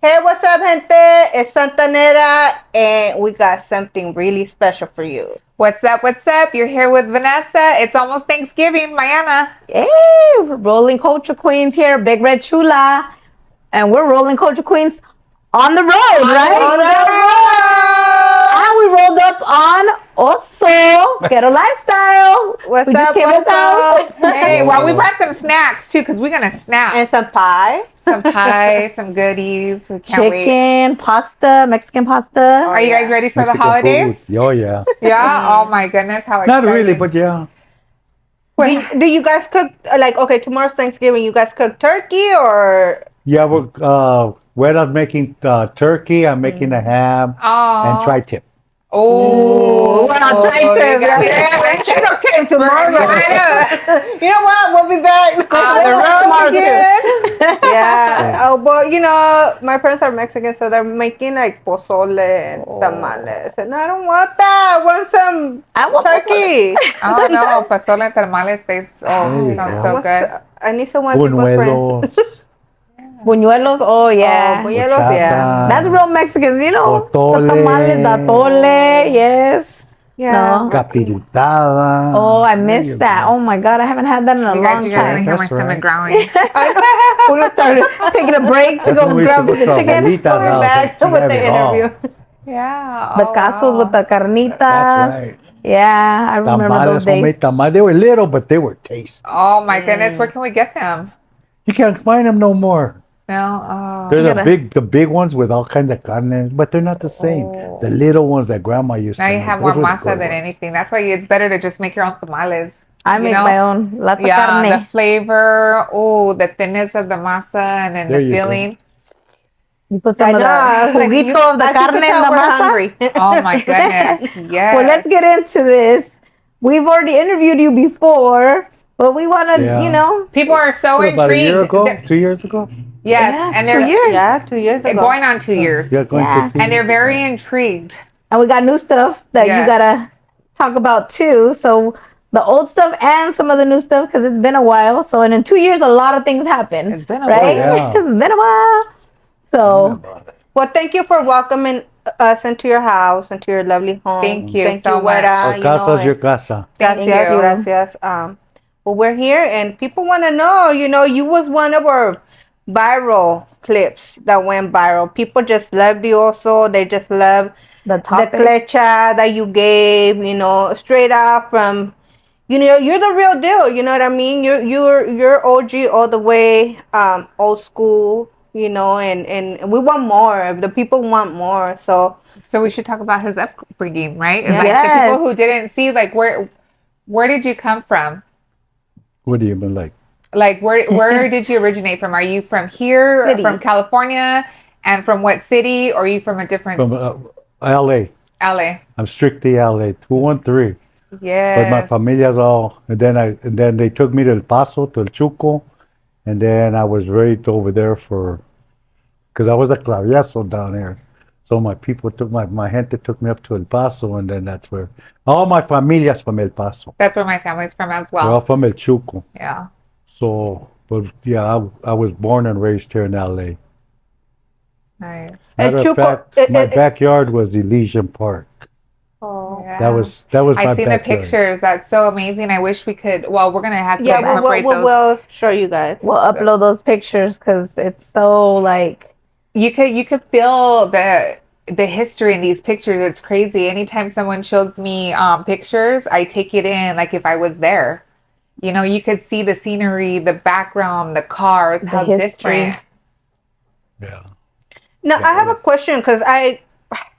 Hey, what's up, gente? It's Santanera, and we got something really special for you. What's up? What's up? You're here with Vanessa. It's almost Thanksgiving, Mayana. Hey, we're rolling culture queens here, Big Red Chula, and we're rolling culture queens on the road, right? On the road! And we rolled up on also Ghetto Lifestyle. What's we just up? came What's out. up? Hey, well, we brought some snacks too, because we're gonna snap. And some pie. Some pie, some goodies. We can't wait. Chicken, pasta, Mexican pasta. Are you guys ready for the holidays? Food. Oh yeah. Yeah. Oh my goodness, how Not exciting! really, but yeah. Do you guys cook, like, okay, tomorrow's Thanksgiving, you guys cook turkey or? Yeah, when I'm making turkey, I'm making a ham and tri-tip. Oh, we're on tri-tip. I should have came tomorrow. I know. You know what? We'll be back. On the road again. Yeah. Oh, but you know, my parents are Mexican, so they're making like pozole and tamales, and I don't want that. I want some turkey. Oh no, pozole and tamales sounds so good. I need some white people's friends. Buñuelos. Buñuelos, oh yeah. Oh, buñuelos, yeah. That's real Mexicans, you know. Otole. The tamales, the atole, yes. Yeah. No. Capirutada. Oh, I missed that. Oh my God, I haven't had that in a You long guys are gonna time. hear my That's stomach right. growling. We're gonna start taking a break to That's go when we used grab to the go to chicken. Abuelita's We're house. back She with had the it all. interview. Yeah. The casos with the carnitas. That's right. Yeah, I remember Tamales, those days. homemade tamales. They were little, but they were tasty. Oh my goodness, where can we get them? You can't find them no more. No. Oh. They're gotta- the big ones with all kinds of carne, but they're not the same. Oh. The little ones that grandma used Now to you make, have those more were the masa good than ones. anything. That's why it's better to just make your own tamales. I make my own. Lots of Yeah, carne. the flavor, the thinness of the masa, and then There the you go. feeling. You put I some of know. the juguito of the I think carne that's in how the we're masa. hungry. Oh my goodness. Yes. Well, let's get into this. We've already interviewed you before, but we want to, Yeah. you know. People are so What, about a intrigued. year ago? They're- 2 years ago? Yes, Yeah, and 2 they're years. Yeah, 2 years ago. going on 2 years. Yeah, going Yeah. to 2 And they're years. very intrigued. And we got new stuff that you Yes. got to talk about too. So the old stuff and some of the new stuff, because it's been a while. So, and in 2 years, a lot of things happen. It's been a right? while. Yeah. It's been a while. So, Well, thank you for welcoming us into your house, into your lovely home. Thank you so much. Güera, Our casa is your casa. Thank Gracias, you. gracias. Well, we're here, and people want to know. You know, you was one of our viral clips that went viral. People just loved you. Also, they just love the the topic. clecha that you gave. You know, straight out from. You know, you're the real deal. You know what I mean? You're OG all the way, old school. You know, and we want more. The people want more. So So we should talk about his upbringing, right? And Yeah. like the Yes. people who didn't see, like, where did you come from? What do you mean, like? Like, where did you originate from? Are you from here, City. from California, and from what city? Or are you from a different From LA. LA? I'm strictly LA, 213. But my Yes. familia's all, and then they took me to El Paso, to El Chuco, and then I was raised over there because I was a clavieso down there. So my people my gente took me up to El Paso, and then that's where, all my familia's from El Paso. That's where my family's from as They're all well. from El Chuco. Yeah. So, but yeah, I was born and raised here in LA. Nice. El Matter of Chuco, fact, my backyard was Elysian Park. Yeah. That was my I've seen the backyard. pictures. That's so amazing. I wish we could. Well, we're gonna have to yeah, incorporate those. we'll show you guys. We'll upload those pictures because it's so like, You could feel the history in these pictures. It's crazy. Anytime someone shows me pictures, I take it in like if I was there. You know, you could see the scenery, the background, the cars, how history. different. Yeah. Now, Yeah, I have a question because I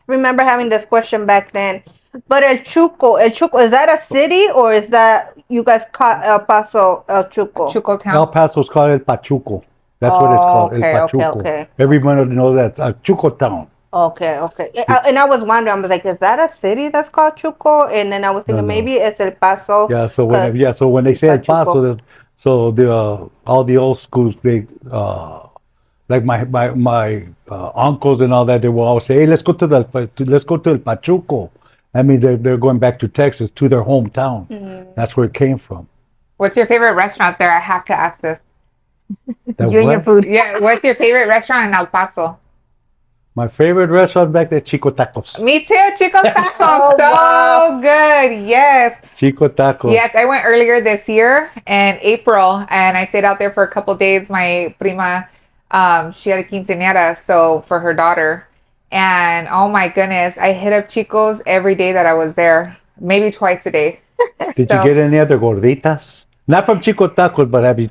remember having this question back then. But El Chuco, is that a city or is that you guys call El Paso El Chuco? Chuco El Town. Paso's called El Pachuco. That's what it's called, okay, El okay, Pachuco. okay. Everyone knows that, Chuco Town. Okay. And I was wondering, I was like, is that a city that's called Chuco? And then I was thinking No. maybe it's El Paso. Yeah, so Cause when they say El Pachuco. Paso, all the old schools, they like my uncles and all that, they will always say, "Hey, let's go to El Pachuco." I mean, they're going back to Texas, to their hometown. That's where it came from. What's your favorite restaurant there? I have to ask this. That you and your what? food. Yeah, what's your favorite restaurant in El Paso? My favorite restaurant back there, Chico Tacos. Me too, Chico Tacos. Oh, So wow. good. Yes. Chico Tacos. Yes, I went earlier this year in April and I stayed out there for a couple days. My prima, she had a quinceañera, so for her daughter. And oh my goodness, I hit up Chico's every day that I was there, maybe twice a day. Did So, you get any other gorditas? Not from Chico Tacos, but have you?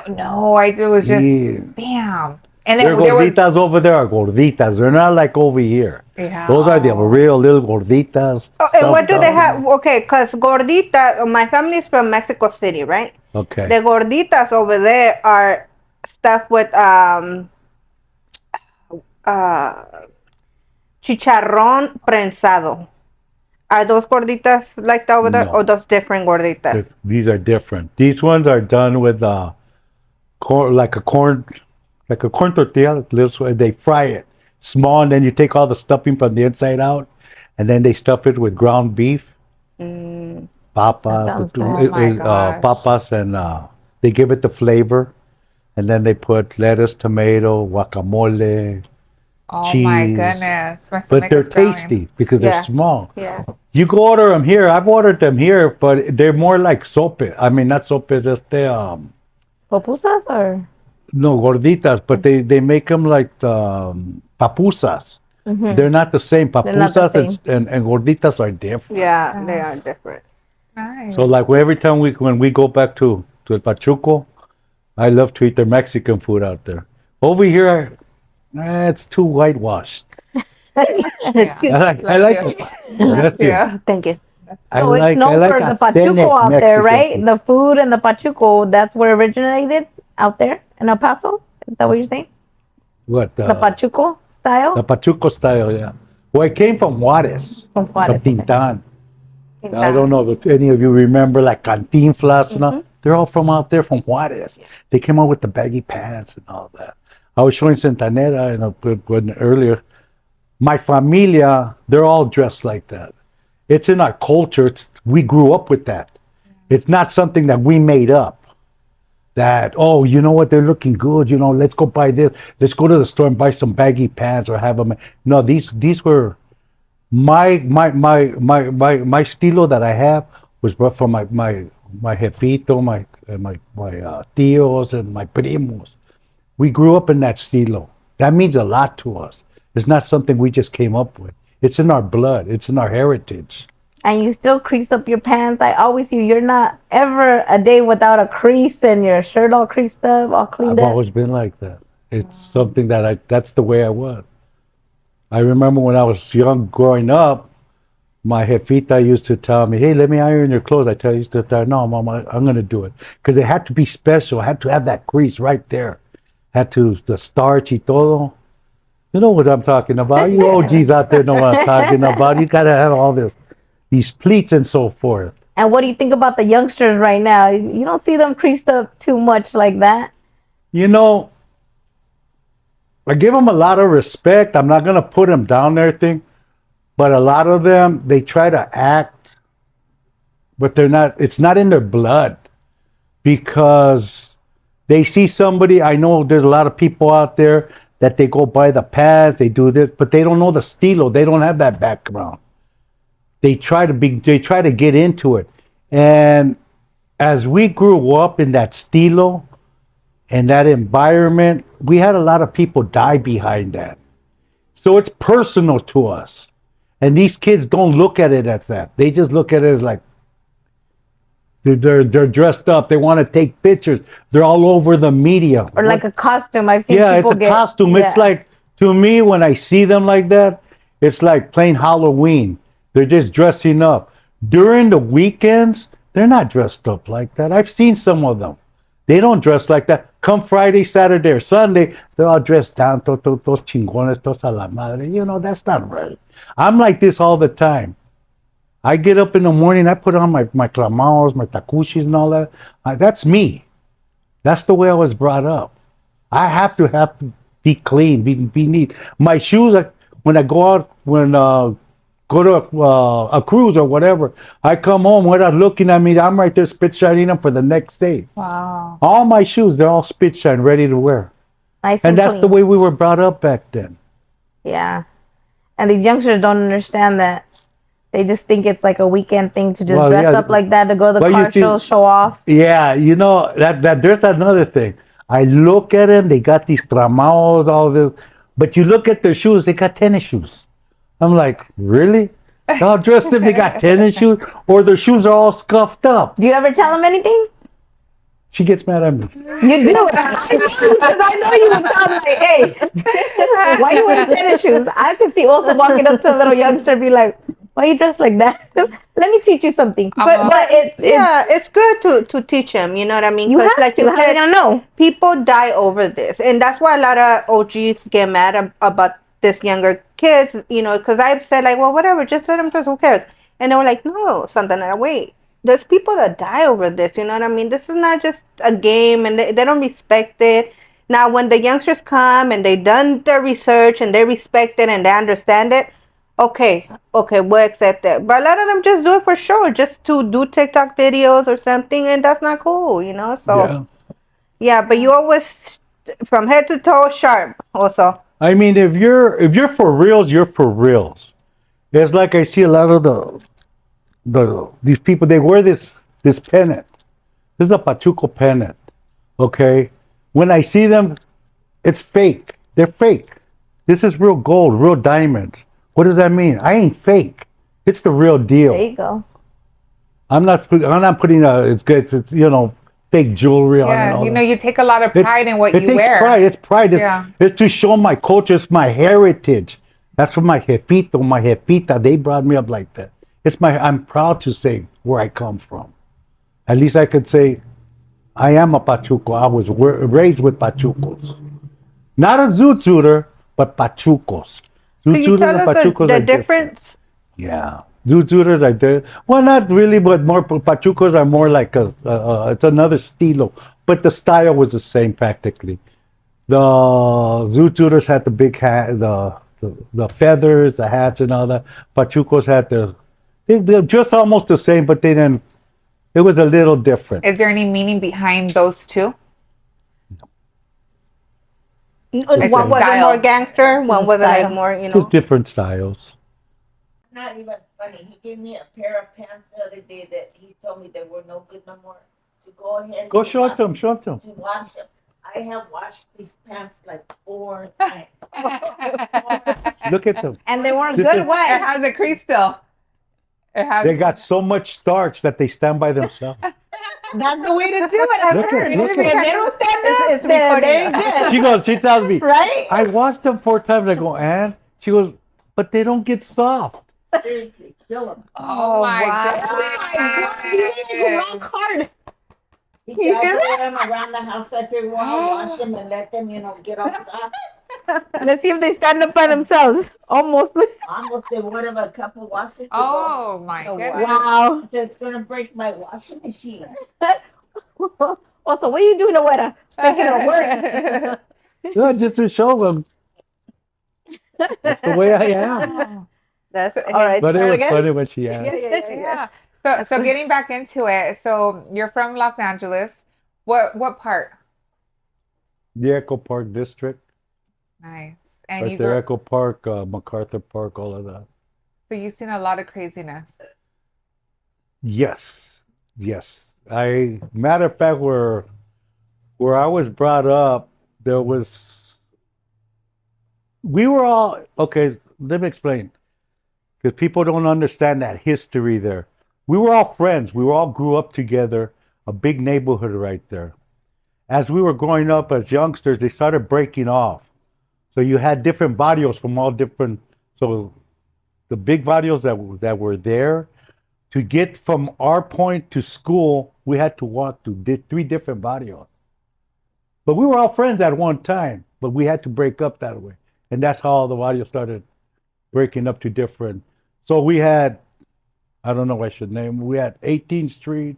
no, I it was just Yeah. bam. And Their then there was gorditas over there are gorditas. They're not like over here. yeah. Those are the real little gorditas. Oh, and what do they stuffed have? Okay, because gordita, my family is from Mexico City, right? out. Okay. The gorditas over there are stuffed with uh chicharrón prensado. Are those gorditas like that over there, No. or those different gorditas? These are different. These ones are done with corn, like a corn tortilla. They fry it small, and then you take all the stuffing from the inside out, and then they stuff it with ground beef, papas, sounds good. Oh my gosh. papas, and they give it the flavor, and then they put lettuce, tomato, guacamole. Oh my cheese. goodness. My But stomach they're is growling. tasty because Yeah. they're small. Yeah. You go order them here. I've ordered them here, but they're more like sope. I mean, not sope, just Pupusas or? no gorditas, but they make them like papusas. They're not the same. They're not the Papusas and gorditas are different. Yeah, they are different. Nice. So like every time when we go back to El Pachuco, I love to eat their Mexican food out there. Over here, it's too whitewashed. Yeah. I like you. it. That's it. Yeah. Thank you. I So like it's known for the authentic Pachuco out there, Mexican right? food. The food and the Pachuco, that's where it originated out there in El Paso. Is that what you're saying? What The Pachuco style the Pachuco style, yeah. Well, it came from Juarez, from from Juarez. Tintan. I don't know if any of you remember like Cantinflas and all. They're all from out there from Juarez. They came out with the baggy pants and all that. I was showing Santanera earlier. My familia, they're all dressed like that. It's in our culture. We grew up with that. It's not something that we made up. That, oh, you know what, they're looking good. Let's go buy this. Let's go to the store and buy some baggy pants or have them. No, these were my estilo that I have was brought from my jefito, my tios and my primos. We grew up in that estilo. That means a lot to us. It's not something we just came up with. It's in our blood. It's in our heritage. And you still crease up your pants. I always see you're not ever a day without a crease and your shirt all creased up, all cleaned I've up. always been like that. It's something that's the way I was. I remember when I was young growing up, my jefita used to tell me, hey, let me iron your clothes. I used to tell her, no, Mama, I'm going to do it. Because it had to be special. It had to have that crease right there. The starch y todo. You know what I'm talking about. You OGs out there know what I'm talking about. You got to have all these pleats and so forth. And what do you think about the youngsters right now? You don't see them creased up too much like that. I give them a lot of respect. I'm not going to put them down there thing. But a lot of them, they try to act, but it's not in their blood because they see somebody. I know there's a lot of people out there that they go buy the pads, they do this, but they don't know the stilo. They don't have that background. They try to get into it. And as we grew up in that stilo and that environment, we had a lot of people die behind that. So it's personal to us. And these kids don't look at it as that. They just look at it as like they're dressed up. They want to take pictures. They're all over the media. Or like a costume. I've seen Yeah, people it's a costume. Yeah. It's like, to me, when I see them like that, it's like playing Halloween. They're just dressing up. During the weekends, they're not dressed up like that. I've seen some of them. They don't dress like that. Come Friday, Saturday, or Sunday, they're all dressed down, todos chingones, todos a la madre. That's not right. I'm like this all the time. I get up in the morning, I put on my clamaos, my takushis and all that. That's me. That's the way I was brought up. I have to be clean, be neat. My shoes, when I go out, go to a cruise or whatever, I come home without looking at me, I'm right there spit shining them for the next day. Wow. All my shoes, they're all spit shine, ready to wear. Nice And that's clean. the way we were brought up back then. Yeah. And these youngsters don't understand that. They just think it's like a weekend thing to just Well, dress yeah. up like that to go to the Well, you car show, see, show off. yeah, you know that there's another thing. I look at them; they got these tramaos, all this, but you look at their shoes; they got tennis shoes. I'm like, really? They're all dressed up. They got tennis shoes, or their shoes are all scuffed up. Do you ever tell them anything? She gets mad at me. You do. I know, because I know you would tell them like, hey, why you wearing tennis shoes? I could see also walking up to a little youngster and be like, why you dressed like that? Let me teach you something. But yeah, it's good to teach them. You know what I mean? You have like to. you How are they said, gonna know? people die over this, and that's why a lot of OGs get mad about this younger kids. You know, because I've said like, well, whatever, just let them dress. Who cares? And they were like, no, something like, wait. There's people that die over this. You know what I mean? This is not just a game, and they don't respect it. Now, when the youngsters come and they done their research and they respect it and they understand it, okay, we'll accept it. But a lot of them just do it for sure, just to do TikTok videos or something, and that's not cool, you know? So, Yeah. yeah, but you always, from head to toe, sharp also. I mean, if you're for reals, you're for reals. It's like I see a lot of these people. They wear this pennant. This is a Pachuco pennant. Okay, when I see them, it's fake. They're fake. This is real gold, real diamonds. What does that mean? I ain't fake. It's the real deal. There you go. I'm not putting it's you know, fake jewelry on it. And Yeah, all you know, that. you take a lot of pride in what It you takes wear. pride. It's pride. Yeah. It's to show my culture. It's my heritage. That's what my jefita, they brought me up like that. I'm proud to say where I come from. At least I could say I am a Pachuco. I was raised with Pachucos. Not a zoo tutor, but Pachucos. Zoo Can you tutors tell and us Pachucos the are different. difference? Yeah. Zoo tutors are there. Well, not really, but more Pachucos are more like it's another stilo. But the style was the same practically. The zoo tutors had the big hat, the feathers, the hats, and all that. Pachucos had they're just almost the same, but they didn't. It was a little different. Is there any meaning behind those two? One It's was a it style. more gangster, one was it like style. more, you know? Just different styles. Not even funny. He gave me a pair of pants the other day that he told me they were no good no more. To go ahead. Go and show it wash to him. Show it to him. To wash them. I have washed these pants like 4 times. Look at them. And they weren't This good. is- Why? It has a crease still. It has. They got so much starch that they stand by themselves. That's the way to do it. I've Look at- heard. look If at- they don't stand up, It's then recording they're us. good. She tells me, Right? I washed them 4 times. I go, and she goes, but they don't get soft. Seriously, kill them. Oh my God. You need to go rock hard. He You tried hear to that? wear them around the house every while, wash them and let them, get all soft. Let's see if they stand up by themselves. Almost. Almost they would have a couple washes. ago. Oh my goodness. Wow. I said, it's going to break my washing machine. Also, what are you doing, Abuela? Thinking of work. Yeah, just to show them. That's the way I am. That's All right. But it start was again? funny when she asked. Yeah. So getting back into it. So you're from Los Angeles. What part? The Echo Park District. Nice. And Right you there, grew, Echo Park, MacArthur Park, all of that. so you've seen a lot of craziness. Yes, yes. Matter of fact, where I was brought up, we were all, okay, let me explain. Because people don't understand that history there. We were all friends. We all grew up together, a big neighborhood right there. As we were growing up as youngsters, they started breaking off. So you had different barrios from all different, so the big barrios that were there, to get from our point to school, we had to walk to 3 different barrios. But we were all friends at one time, but we had to break up that way. And that's how all the barrios started breaking up to different. So we had, I don't know what I should name, we had 18th Street,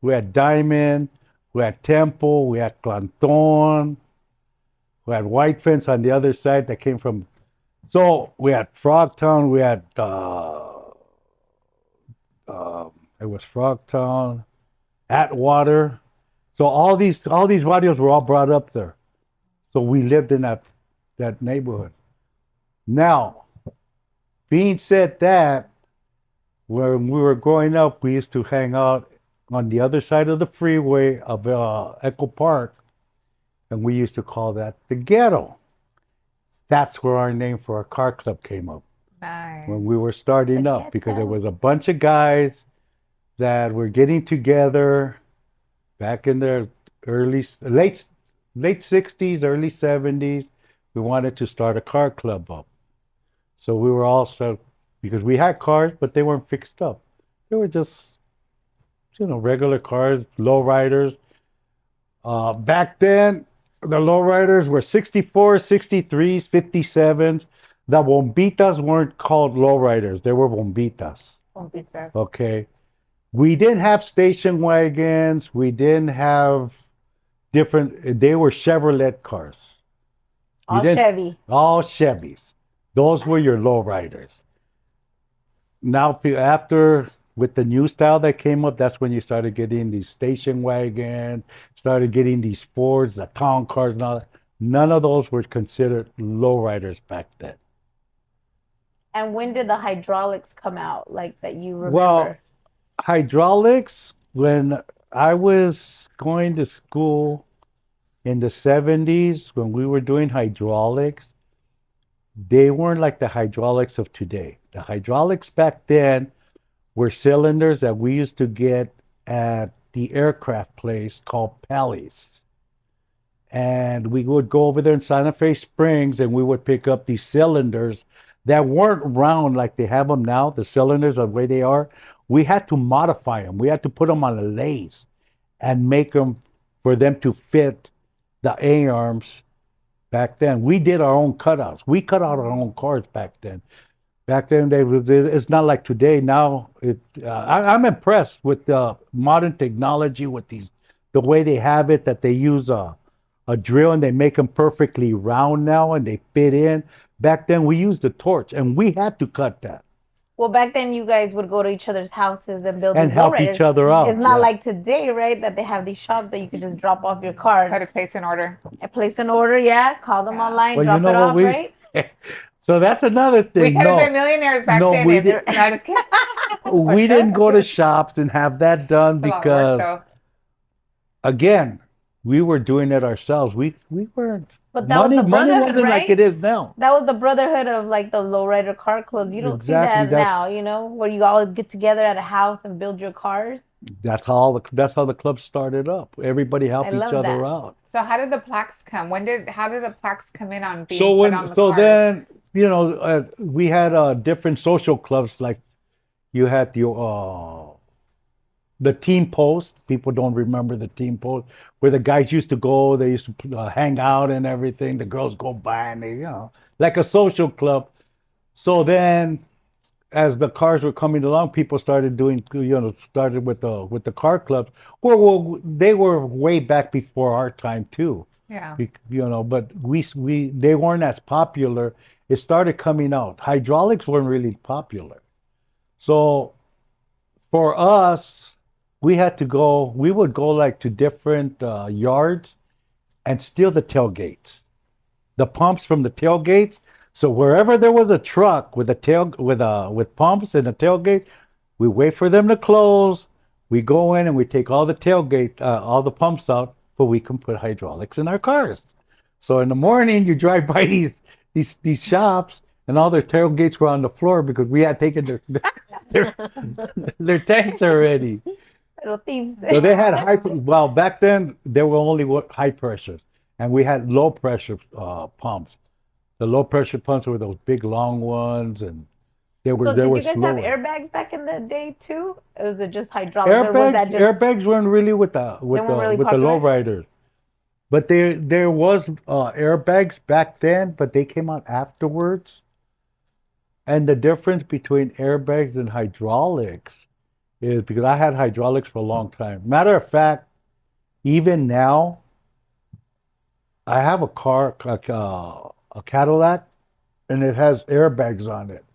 we had Diamond, we had Temple, we had Clanton, we had White Fence on the other side that came from, so we had Frogtown, we had, it was Frogtown, Atwater. So all these barrios were all brought up there. So we lived in that neighborhood. Now, being said that, when we were growing up, we used to hang out on the other side of the freeway of Echo Park, and we used to call that the ghetto. That's where our name for our car club came up Nice. when we were starting The up, because there ghetto. was a bunch of guys that were getting together back in the late 60s, early 70s. We wanted to start a car club up. So we were also, because we had cars, but they weren't fixed up. They were just, regular cars, lowriders. Back then, the lowriders were 64, 63s, 57s. The bombitas weren't called lowriders. They were bombitas. Bombitas. Okay. We didn't have station wagons. We didn't have they were Chevrolet cars. You All didn't- Chevy. All Chevys. Those were your lowriders. Now, after with the new style that came up, that's when you started getting these station wagons, started getting these Fords, the town cars, and all that. None of those were considered lowriders back then. And when did the hydraulics come out? Like that you remember? Well, hydraulics, when I was going to school in the 70s, when we were doing hydraulics, they weren't like the hydraulics of today. The hydraulics back then were cylinders that we used to get at the aircraft place called Pally's. And we would go over there in Santa Fe Springs and we would pick up these cylinders that weren't round like they have them now, the cylinders the way they are. We had to modify them. We had to put them on a lathe and make them for them to fit the A-arms back then. We did our own cutouts. We cut out our own cars back then. Back then, it's not like today. Now, I'm impressed with the modern technology, with the way they have it, that they use a drill and they make them perfectly round now and they fit in. Back then, we used a torch and we had to cut that Well, back then you guys would go to each other's houses and build and these help lowriders. each other out. It's not Yeah. like today, right? That they have these shops that you can just drop off your car Put a place in order. and place an order. Yeah, call them Yeah. online, Well, you drop know it what off, we- right? So that's another We thing. could have No, been millionaires back No, then. we if- did- No, just kidding. For we sure. didn't go to shops and have that done It's a lot of work, because, though. again, we were doing it ourselves. We weren't. But that was the Money brotherhood, wasn't like right? it is now. That was the brotherhood of like the lowrider car clubs. You don't Exactly, see that that's- now, where you all get together at a house and build your cars. That's how the club started up. Everybody helped I each love other that. out. So how did the plaques come? How did the plaques come in on being So put on the cars? then we had different social clubs, like you had the team post. People don't remember the team post, where the guys used to go. They used to hang out and everything. The girls go by and they, like a social club. So then, as the cars were coming along, people started doing, started with the car clubs. Well, they were way back before our time too. Yeah. But they weren't as popular. It started coming out. Hydraulics weren't really popular. So for us, we would go like to different yards and steal the tailgates, the pumps from the tailgates. So wherever there was a truck with with pumps and a tailgate, we wait for them to close. We go in and we take all the pumps out, but we can put hydraulics in our cars. So in the morning, you drive by these shops, and all their tailgates were on the floor because we had taken their tanks already. Little thieves. So they had well, back then there were only high pressures, and we had low pressure pumps. The low pressure pumps were those big long ones, and they were So did you guys slower. have airbags back in the day too? Or was it just hydraulics? Or was that just Airbags weren't really with the weren't really with the popular? lowriders, but there was airbags back then, but they came out afterwards. And the difference between airbags and hydraulics is, because I had hydraulics for a long time. Matter of fact, even now, I have a car, a Cadillac, and it has airbags on it.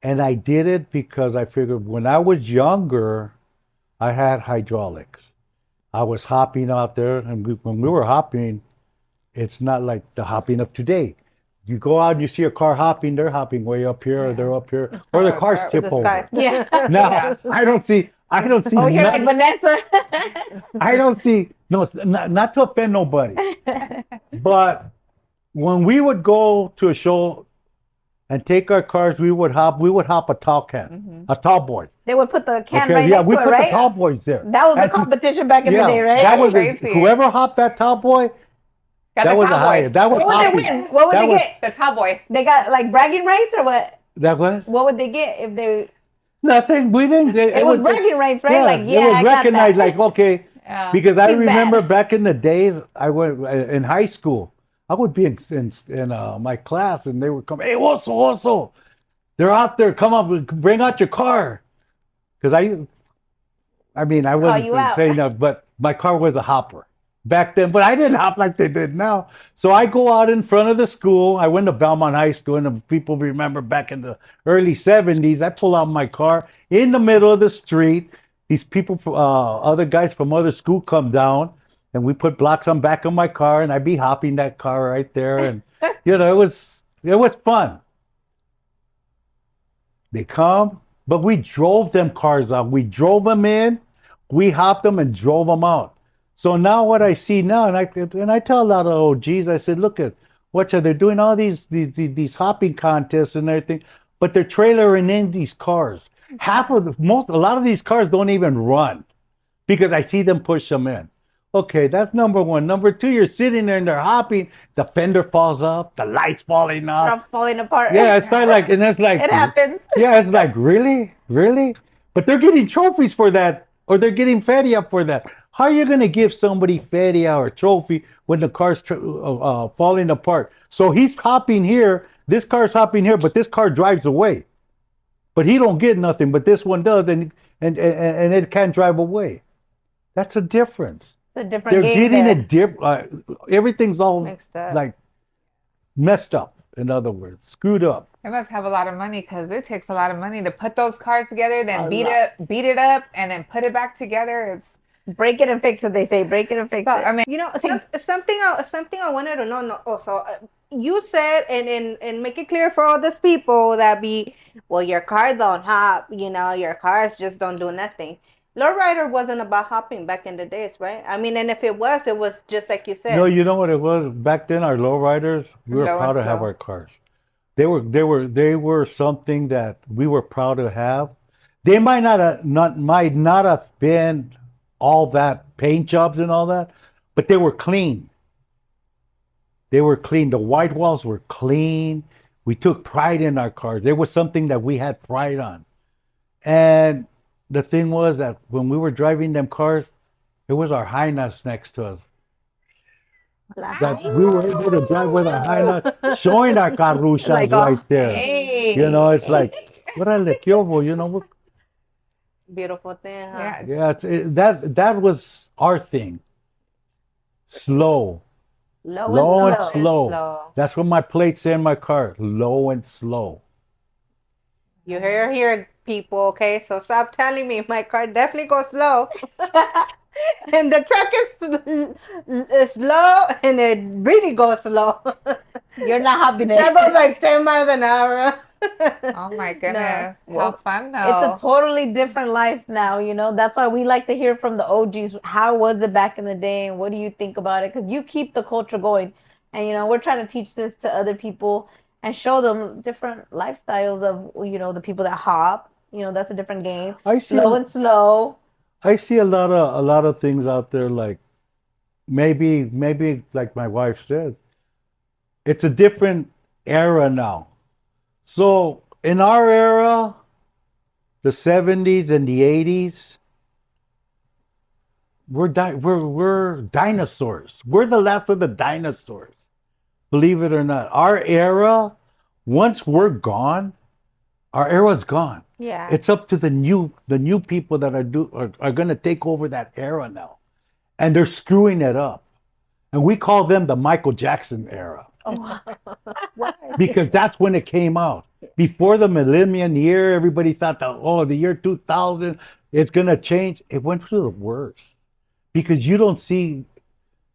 And I did it because I figured when I was younger, I had hydraulics. I was hopping out there, and when we were hopping, it's not like the hopping of today. You go out, you see a car hopping, they're hopping way up here, or they're up here, or the cars Or tip The over. sky. Yeah. Now, Yeah. I don't see Oh, you're like none, Vanessa. I don't see, no, it's not to offend nobody, but when we would go to a show and take our cars, we would hop a tall can, a tall boy. They would put the can Okay, right yeah, next we to it, put the right? tall boys there. That was the And to- competition back in the yeah, day, right? that was Crazy. whoever hopped that tall boy, Got that the was the cowboy. highest. That was What would they hopping. win? What would That they was- get? The tall boy. They got like bragging rights or what? That was What would they get if they? nothing. We didn't. It was bragging rights, right? Like, yeah, it was I got recognized. that. Like, okay, Yeah. because I He's remember bad. back in the days, I went in high school. I would be in my class, and they would come. Hey, Oso, they're out there. Come up, bring out your car. Because I mean, I wasn't you out. saying that, but my car was a hopper back then. But I didn't hop like they did now. So I go out in front of the school. I went to Belmont High School, and if people remember back in the early '70s. I pull out my car in the middle of the street. These people, other guys from other school, come down, and we put blocks on back of my car, and I'd be hopping that car right there, and it was fun. They come, but we drove them cars out. We drove them in, we hopped them and drove them out. So now what I see now, and I tell a lot of OGs, I said, look at they're doing all these hopping contests and everything, but they're trailering in these cars. A lot of these cars don't even run because I see them push them in. Okay, that's number one. Number two, you're sitting there and they're hopping. The fender falls off, the lights falling They're off. all falling apart. Yeah, it's not like, and it's like, It happens. yeah, it's like, really? Really? But they're getting trophies for that, or they're getting feria for that. How are you going to give somebody feria or trophy when the car's falling apart? So he's hopping here, this car's hopping here, but this car drives away. But he don't get nothing, but this one does, and it can't drive away. That's a difference. It's a different They're game getting there. it everything's all Mixed up. like messed up, in other words, screwed up. They must have a lot of money because it takes a lot of money to put those cars together, then A beat lot. it up, and then put it back together. It's Break it and fix it, they say. Break it and fix so, it. I mean, Something I wanted to know. No, also, you said and make it clear for all these people that well, your car don't hop. Your cars just don't do nothing. Lowrider wasn't about hopping back in the days, right? I mean, and if it was just like you said. No, you know what it was back then. Our lowriders, we were Low proud and to have slow. our cars. They were something that we were proud to have. They might not have been all that paint jobs and all that, but they were clean. They were clean. The white walls were clean. We took pride in our cars. There was something that we had pride on. And the thing was that when we were driving them cars, it was our high nuts next to us. That we were able to drive with our high nuts, showing our carruchas Like, right there. hey, It's like, what I like, Beautiful thing, huh? yeah, yeah, that was our thing. Slow. Low and and slow. slow. That's what my plates say in my car. Low and slow. You hear people, okay? So stop telling me my car definitely goes slow. And the truck is slow and it really goes slow. You're not hopping it. That goes like 10 miles an hour. oh my goodness, No. how fun It's though. a totally different life now, That's why we like to hear from the OGs. How was it back in the day, and what do you think about it? Because you keep the culture going, and we're trying to teach this to other people and show them different lifestyles of the people that hop. That's a different game. I see. Slow and slow. I see a lot of things out there. Like maybe like my wife said, it's a different era now. So in our era, the 70s and the 80s, we're dinosaurs. We're the last of the dinosaurs. Believe it or not. Our era, once we're gone, our era's gone. Yeah. It's up to the new people that are going to take over that era now, and they're screwing it up, and we call them the Michael Jackson era. Oh, Because that's when it came out. Before the millennium year, everybody thought the year 2000, it's going to change. It went through the worst because you don't see,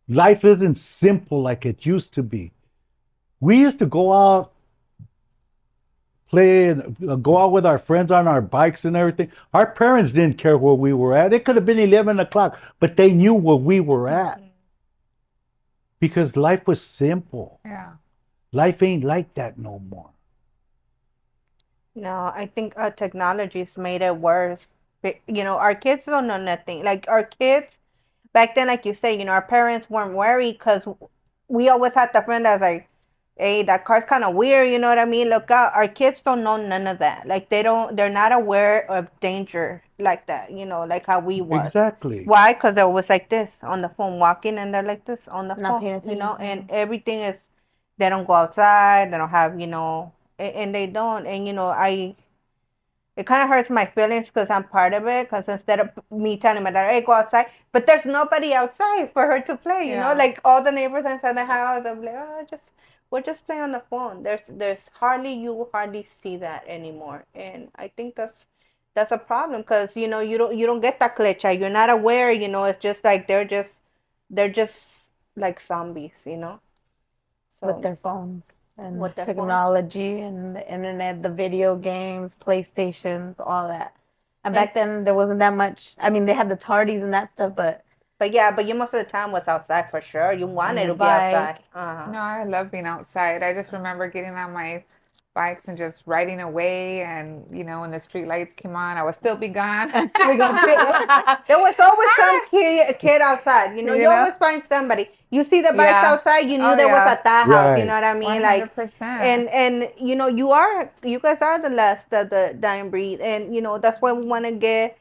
life isn't simple like it used to be. We used to go out, play, and go out with our friends on our bikes and everything. Our parents didn't care where we were at. It could have been 11 o'clock, but they knew where we were at because life was simple. Yeah. Life ain't like that no more. No, I think technology's made it worse. You know, our kids don't know nothing. Like our kids back then, like you say, you know, our parents weren't worried because we always had the friend that's like, hey, that car's kind of weird, you know what I mean? Look out. Our kids don't know none of that. Like they're not aware of danger like that, you know, like how we was. Exactly. Why? Because they was like this on the phone walking and they're like this on the Not paying phone, you know, attention. and everything is, they don't go outside, they don't have, you know, and they don't. And, you know, it kind of hurts my feelings because I'm part of it. Because instead of me telling my daughter, "Hey, go outside," but there's nobody outside for her to play. You know, Yeah. like all the neighbors are inside the house. I'm like, oh, just we'll just play on the phone. There's hardly you hardly see that anymore, and I think that's a problem because you don't get that clecha. You're not aware. You know, it's just like they're just like zombies. You know, With so their phones and with their phones. technology and the internet, the video games, PlayStations, all that. And And back then there wasn't that much. I mean, they had the tardies and that stuff, but but yeah, but you most of the time was outside for sure. You on wanted your to be outside. bike, Uh-huh. No, I love being outside. I just remember getting on my bikes and just riding away. And, when the street lights came on, I would still be gone. we go There was always some kid outside. You know, You you know? always find somebody. You see the bikes Yeah. outside, you knew Oh, there was a yeah. Thai house. You know Right. what I mean? Like, 100%. and you guys are the last of the dying breed, and that's why we want to get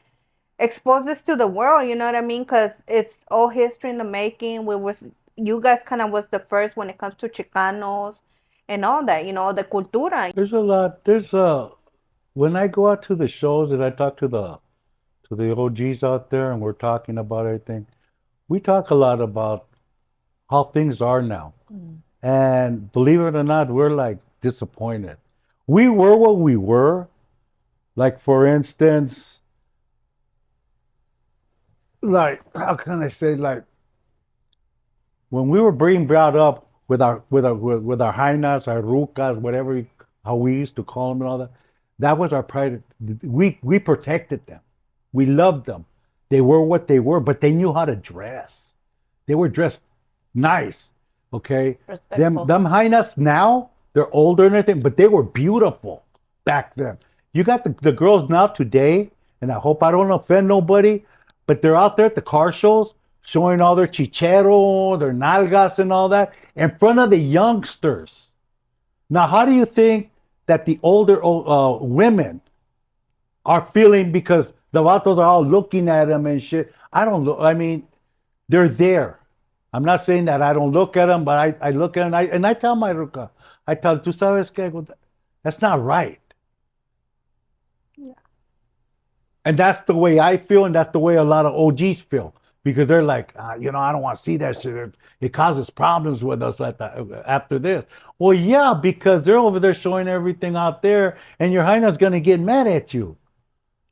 expose this to the world. You know what I mean? Because it's all history in the making. You guys kind of was the first when it comes to Chicanos and all that. You know, the cultura. There's a lot. When I go out to the shows and I talk to the OGs out there and we're talking about everything, we talk a lot about how things are now. And believe it or not, we're like disappointed. We were what we were. Like for instance, like how can I say, like when we were being brought up with our hainas, our rucas, whatever how we used to call them and all that, that was our pride. We protected them. We loved them. They were what they were, but they knew how to dress. They were dressed nice. Okay. Them respectful. them hainas now, they're older and everything, but they were beautiful back then. You got the girls now today, and I hope I don't offend nobody, but they're out there at the car shows showing all their chichero, their nalgas, and all that in front of the youngsters. Now, how do you think that the older women are feeling because the vatos are all looking at them and shit? I don't look. I mean, they're there. I'm not saying that I don't look at them, but I look at them and I tell my ruca, I tell her, tú sabes que that's not right. And that's the way I feel, and that's the way a lot of OGs feel because they're like, I don't want to see that shit. It causes problems with us after this. Well, yeah, because they're over there showing everything out there, and your Jaina's gonna get mad at you,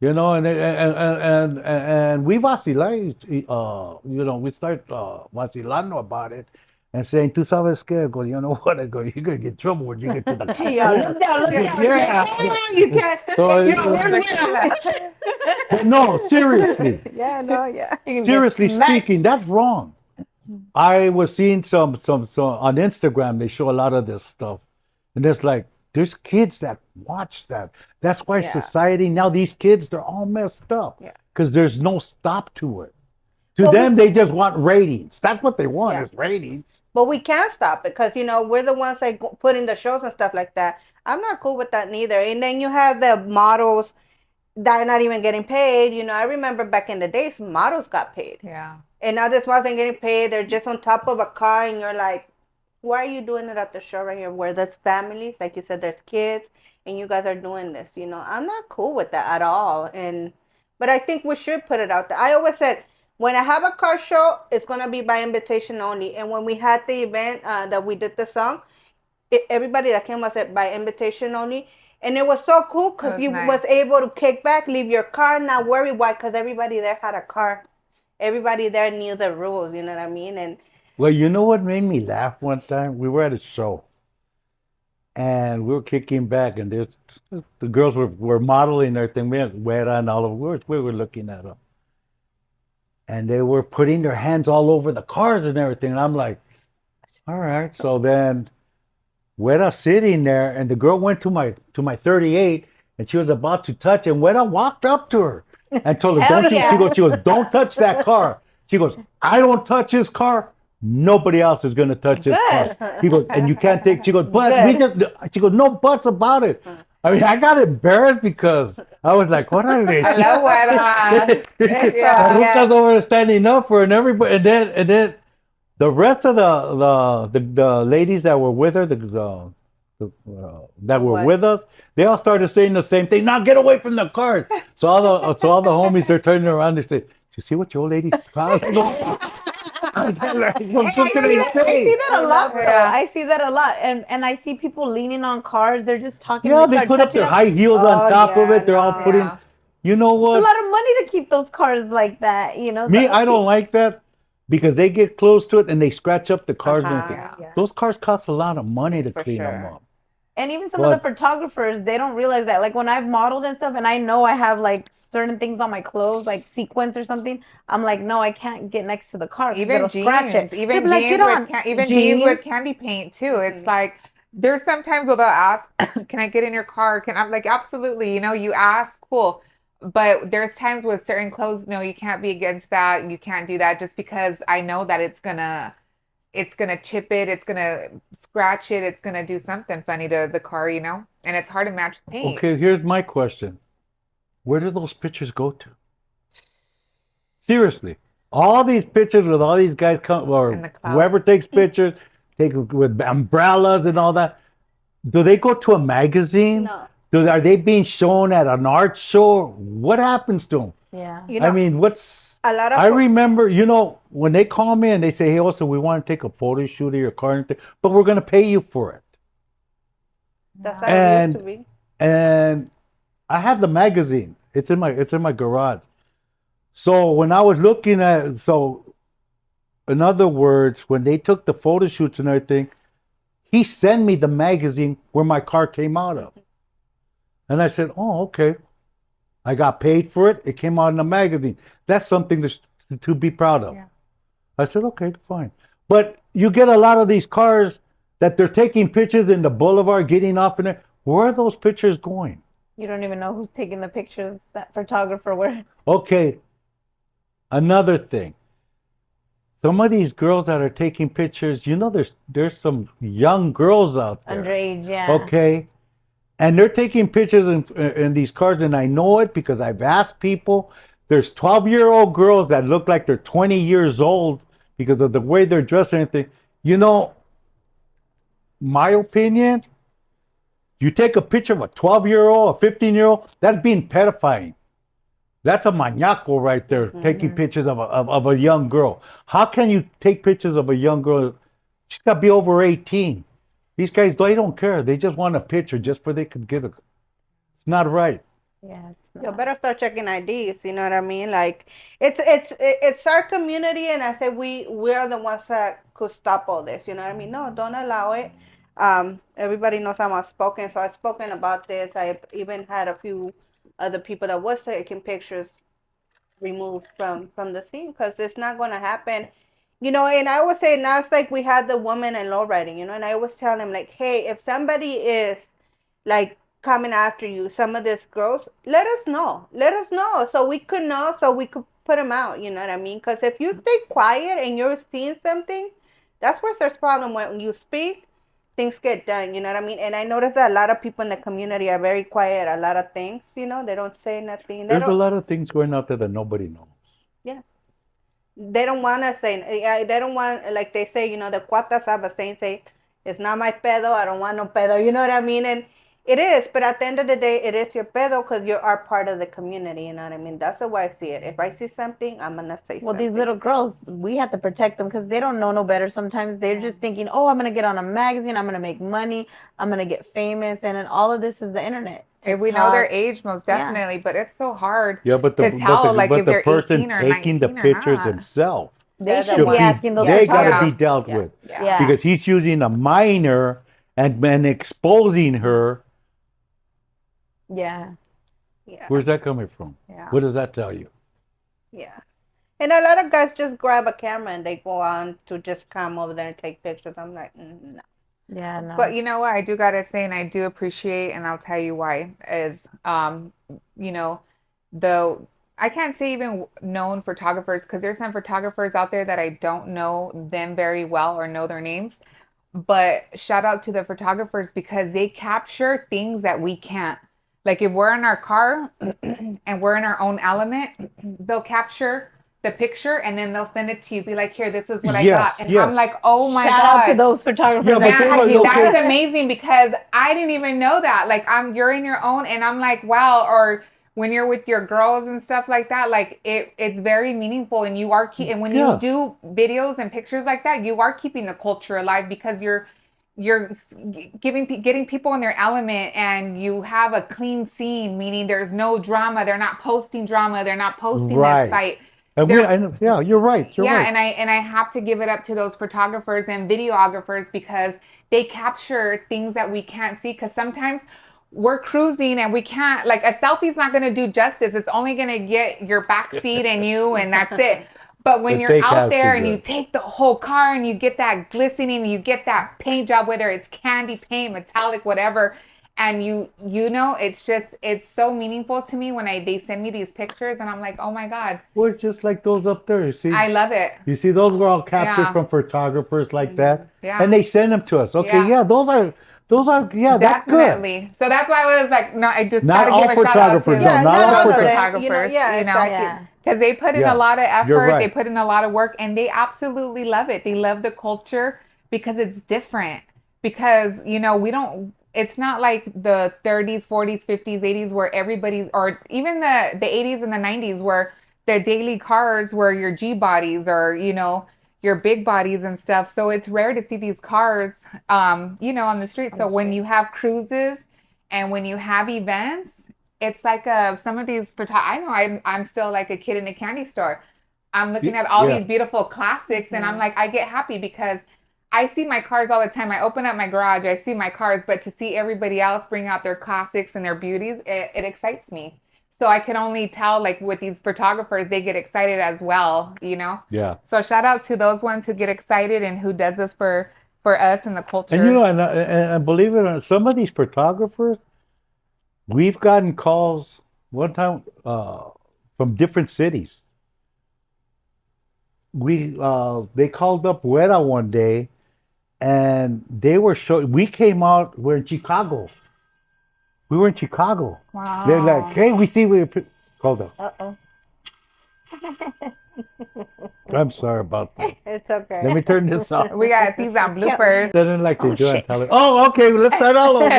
and we vacilate, we start vacilando about it. And saying, tú sabes qué, I go, you know what, I go, you're going to get in trouble when you get to the Yeah, look down, look down. Yeah. You can't. So You but no, seriously. Yeah, no, yeah. Seriously speaking, that's wrong. I was seeing some on Instagram. They show a lot of this stuff, and there's kids that watch that. That's why Yeah. society now, these kids, they're all messed up Yeah. because there's no stop to it. To Well, them, they just want ratings. That's what they want Yeah. is ratings. But we can't stop it because we're the ones that put in the shows and stuff like that. I'm not cool with that neither. And then you have the models that are not even getting paid. I remember back in the days, models got paid. Yeah. And now this wasn't getting paid. They're just on top of a car, and you're like, why are you doing it at the show right here where there's families? Like you said, there's kids, and you guys are doing this. I'm not cool with that at all. But I think we should put it out there. I always said, when I have a car show, it's going to be by invitation only. And when we had the event that we did the song, everybody that came was by invitation only. And it was so cool That because was you nice. was able to kick back, leave your car, not worry why, because everybody there had a car. Everybody there knew the rules, you know what I mean? And Well, you know what made me laugh one time? We were at a show, and we were kicking back, and there's the girls were modeling their thing. We had Wera and all of we were looking at them, and they were putting their hands all over the cars and everything. And I'm like, all right. So then Wera sitting there, and the girl went to my 38, and she was about to touch, and Wera walked up to her and told her, Hell "Don't you?" yeah. She goes, "Don't touch that car." She goes, "I don't touch his car. Nobody else is gonna touch his Good. car." He goes, "And you can't take." She goes, "But we Good. just." She goes, "No buts about it." I mean, I got embarrassed because I was like, "What are they?" I love what Yeah. Ruca's over there standing up for her, and everybody, and then the rest of the ladies that were with her, that were What? with us, they all started saying the same thing. Now get away from the cars. So all the homies, they're turning around. They say, "Do you see what your old lady's smiling?" What can I I say? see that a lot, though. Yeah. I see that a lot, and I see people leaning on cars. They're just talking. Yeah, they start put up touching their them. high heels on Oh, top of yeah, it. They're all no. putting. Yeah. You know It's a what? lot of money to keep those cars like that. Me, I don't like that because they get close to it and they scratch up the cars. And Uh-huh, everything. yeah. Those cars cost a lot of money to For clean them sure. up. And even some of the photographers, they don't realize that. Like when I've modeled and stuff, and I know I have like certain things on my clothes, like sequins or something, I'm like, no, I can't get next to the car. 'cause Even it'll scratch jeans, it. even They'll be like, jeans "Get with on." even jeans with candy paint too. It's like there's sometimes where they'll ask, "Can I get in your car?" Can I'm like, absolutely. You know, you ask, cool. But there's times with certain clothes, no, you can't be against that. You can't do that just because I know that it's gonna chip it, it's gonna scratch it, it's gonna do something funny to the car, you know? And it's hard to match the paint. Okay, here's my question. Where do those pictures go to? Seriously. All these pictures with all these guys come or In the cloud. whoever takes pictures, take with umbrellas and all that. Do they go to a magazine? No. Are they being shown at an art show? What happens to them? Yeah. You know, I mean, what's a lot of I remember, when they call me and they say, "Hey, also, we want to take a photo shoot of your car, and but we're going to pay you for it." that's how it used to And be. and I have the magazine. It's in my garage. So when I was looking at, in other words, when they took the photo shoots and everything, he sent me the magazine where my car came out of, and I said, "Oh, okay." I got paid for it. It came out in the magazine. That's something to be proud of. Yeah. I said, okay, fine. But you get a lot of these cars that they're taking pictures in the boulevard, getting off in there. Where are those pictures going? You don't even know who's taking the pictures. That photographer, where Okay, another thing. Some of these girls that are taking pictures, there's some young girls out there. underage, yeah. Okay. And they're taking pictures in these cars, and I know it because I've asked people. There's 12-year-old girls that look like they're 20 years old because of the way they're dressed and everything. My opinion, you take a picture of a 12-year-old, a 15-year-old, that's being pedophiling. That's a maniaco right there, taking pictures of a young girl. How can you take pictures of a young girl? She's got to be over 18. These guys, they don't care. They just want a picture just for they could get it. It's not right. Yeah, it's You not. better start checking IDs. You know what I mean? Like it's our community, and I say we're the ones that could stop all this. You know what I mean? No, don't allow it. Everybody knows I'm outspoken, so I've spoken about this. I've even had a few other people that was taking pictures removed from the scene because it's not going to happen. And I always say now it's like we had the woman in lowriding, and I always tell them like, hey, if somebody is like coming after you, some of these girls, let us know. Let us know so we could know, so we could put them out. You know what I mean? Because if you stay quiet and you're seeing something, that's where there's problem. When you speak, things get done. You know what I mean? And I notice that a lot of people in the community are very quiet. A lot of things, they don't say nothing. They There's a don't. lot of things going out there that nobody knows. Yeah. They don't want to say, they don't want, like they say, the cuatas have a saying, say, it's not my pedo, I don't want no pedo, you know what I mean? And it is, but at the end of the day, it is your pedo because you are part of the community, you know what I mean? That's the way I see it. If I see something, I'm going to say Well, something. these little girls, we have to protect them because they don't know no better. Sometimes they're just thinking, oh, I'm going to get on a magazine, I'm going to make money, I'm going to get famous. And then all of this is the internet. If we know their TikTok. age, most Yeah. definitely, but it's so hard Yeah, but to tell, like, if the they're person 18 or taking the 19 or pictures not. They They're the should be ones. asking those they got to photographers. be dealt Yeah. with Yeah. Yeah. because he's using a minor and exposing her. Yeah. Yeah. Where's that coming from? Yeah. What does that tell you? Yeah. And a lot of guys just grab a camera and they go on to just come over there and take pictures. I'm like, no. Yeah, no. But you know what? I do gotta say, and I do appreciate, and I'll tell you why, is you know, the I can't say even known photographers because there's some photographers out there that I don't know them very well or know their names. But shout out to the photographers because they capture things that we can't. Like if we're in our car and we're in our own element, they'll capture the picture and then they'll send it to you. Be like, here, this is what I got. Yes, And I'm yes. like, oh my Shout God. out to those photographers. Yeah, but that they tag were you. okay. That's amazing because I didn't even know that. Like you're in your own and I'm like, wow, or when you're with your girls and stuff like that, like it's very meaningful and you are and when you Yeah. do videos and pictures like that, you are keeping the culture alive because you're getting people in their element and you have a clean scene, meaning there's no drama. They're not posting drama. They're not posting Right. this fight. And yeah, you're right. You're Yeah, right. and I have to give it up to those photographers and videographers because they capture things that we can't see. Because sometimes we're cruising and we can't, like a selfie's not going to do justice. It's only going to get your back seat and you, and that's it. But when But you're they out there capture and you that. take the whole car and you get that glistening, you get that paint job, whether it's candy paint, metallic, whatever, and it's so meaningful to me when they send me these pictures and I'm like, oh my God, Well, it's just like those up there. You see, I love it. you see, those were all captured Yeah. from photographers like that, Yeah. and they send them to us. Okay, Yeah. yeah, those are, yeah, that's good. Definitely. So that's why I was like, no, I just Not gotta all give a shout out to photographers, Yeah, no, not all all of those them. photographers. You know, yeah, exactly. Yeah. Because they put in Yeah, a lot of you're effort, right. they put in a lot of work, and they absolutely love it. They love the culture because it's different. Because, we don't, it's not like the 30s, 40s, 50s, 80s where everybody, or even the 80s and the 90s where the daily cars were your G bodies or, your big bodies and stuff. So it's rare to see these cars, on the street. So when you have cruises and when you have events, it's like some of these. I know I'm still like a kid in a candy store. I'm looking at all Yeah. these beautiful classics, and I'm like, I get happy because I see my cars all the time. I open up my garage, I see my cars, but to see everybody else bring out their classics and their beauties, it excites me. So I can only tell, like with these photographers, they get excited as well, Yeah. So shout out to those ones who get excited and who does this for us and the culture. And and believe it or not, some of these photographers, we've gotten calls one time from different cities. They called up Weta one day, and they were showing. We came out. We're in Chicago. We were in Chicago. Wow. They're like, hey, we see we. Hold on. Uh-oh. I'm sorry about that. It's okay. Let me turn this off. We got these on bloopers. Didn't like to Oh, do it. shit. Tell it. Oh, okay. Let's start all over.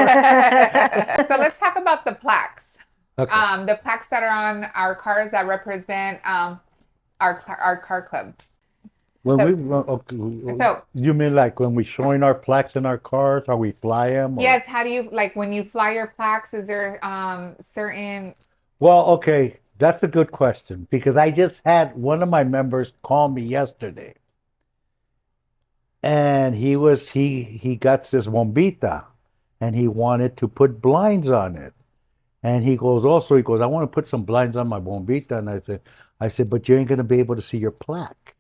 So let's talk about the plaques. Okay. The plaques that are on our cars that represent our car club. When okay, So- you mean like when we showing our plaques in our cars, how we fly them? Yes, how do you like when you fly your plaques? Is there certain? Well, okay, that's a good question because I just had one of my members call me yesterday, and he got this bombita, and he wanted to put blinds on it, and he goes, I want to put some blinds on my bombita, and I said, but you ain't gonna be able to see your plaque.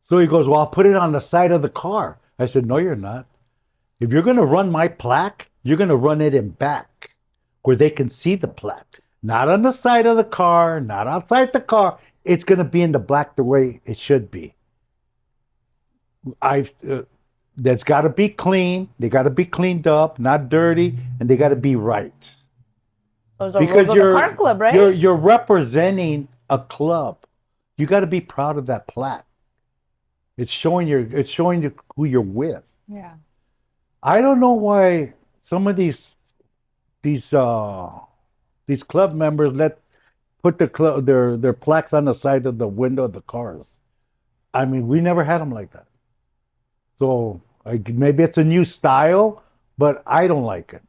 So he goes, well, I'll put it on the side of the car. I said, no, you're not. If you're gonna run my plaque, you're gonna run it in back where they can see the plaque. Not on the side of the car, not outside the car. It's gonna be in the black the way it should be. That's got to be clean. They got to be cleaned up, not dirty, and they got to be right. Those are rules of the car club, right? You're representing a club. You got to be proud of that plaque. It's showing you who you're with. Yeah. I don't know why some of these club members put their plaques on the side of the window of the cars. I mean, we never had them like that. So maybe it's a new style, but I don't like it.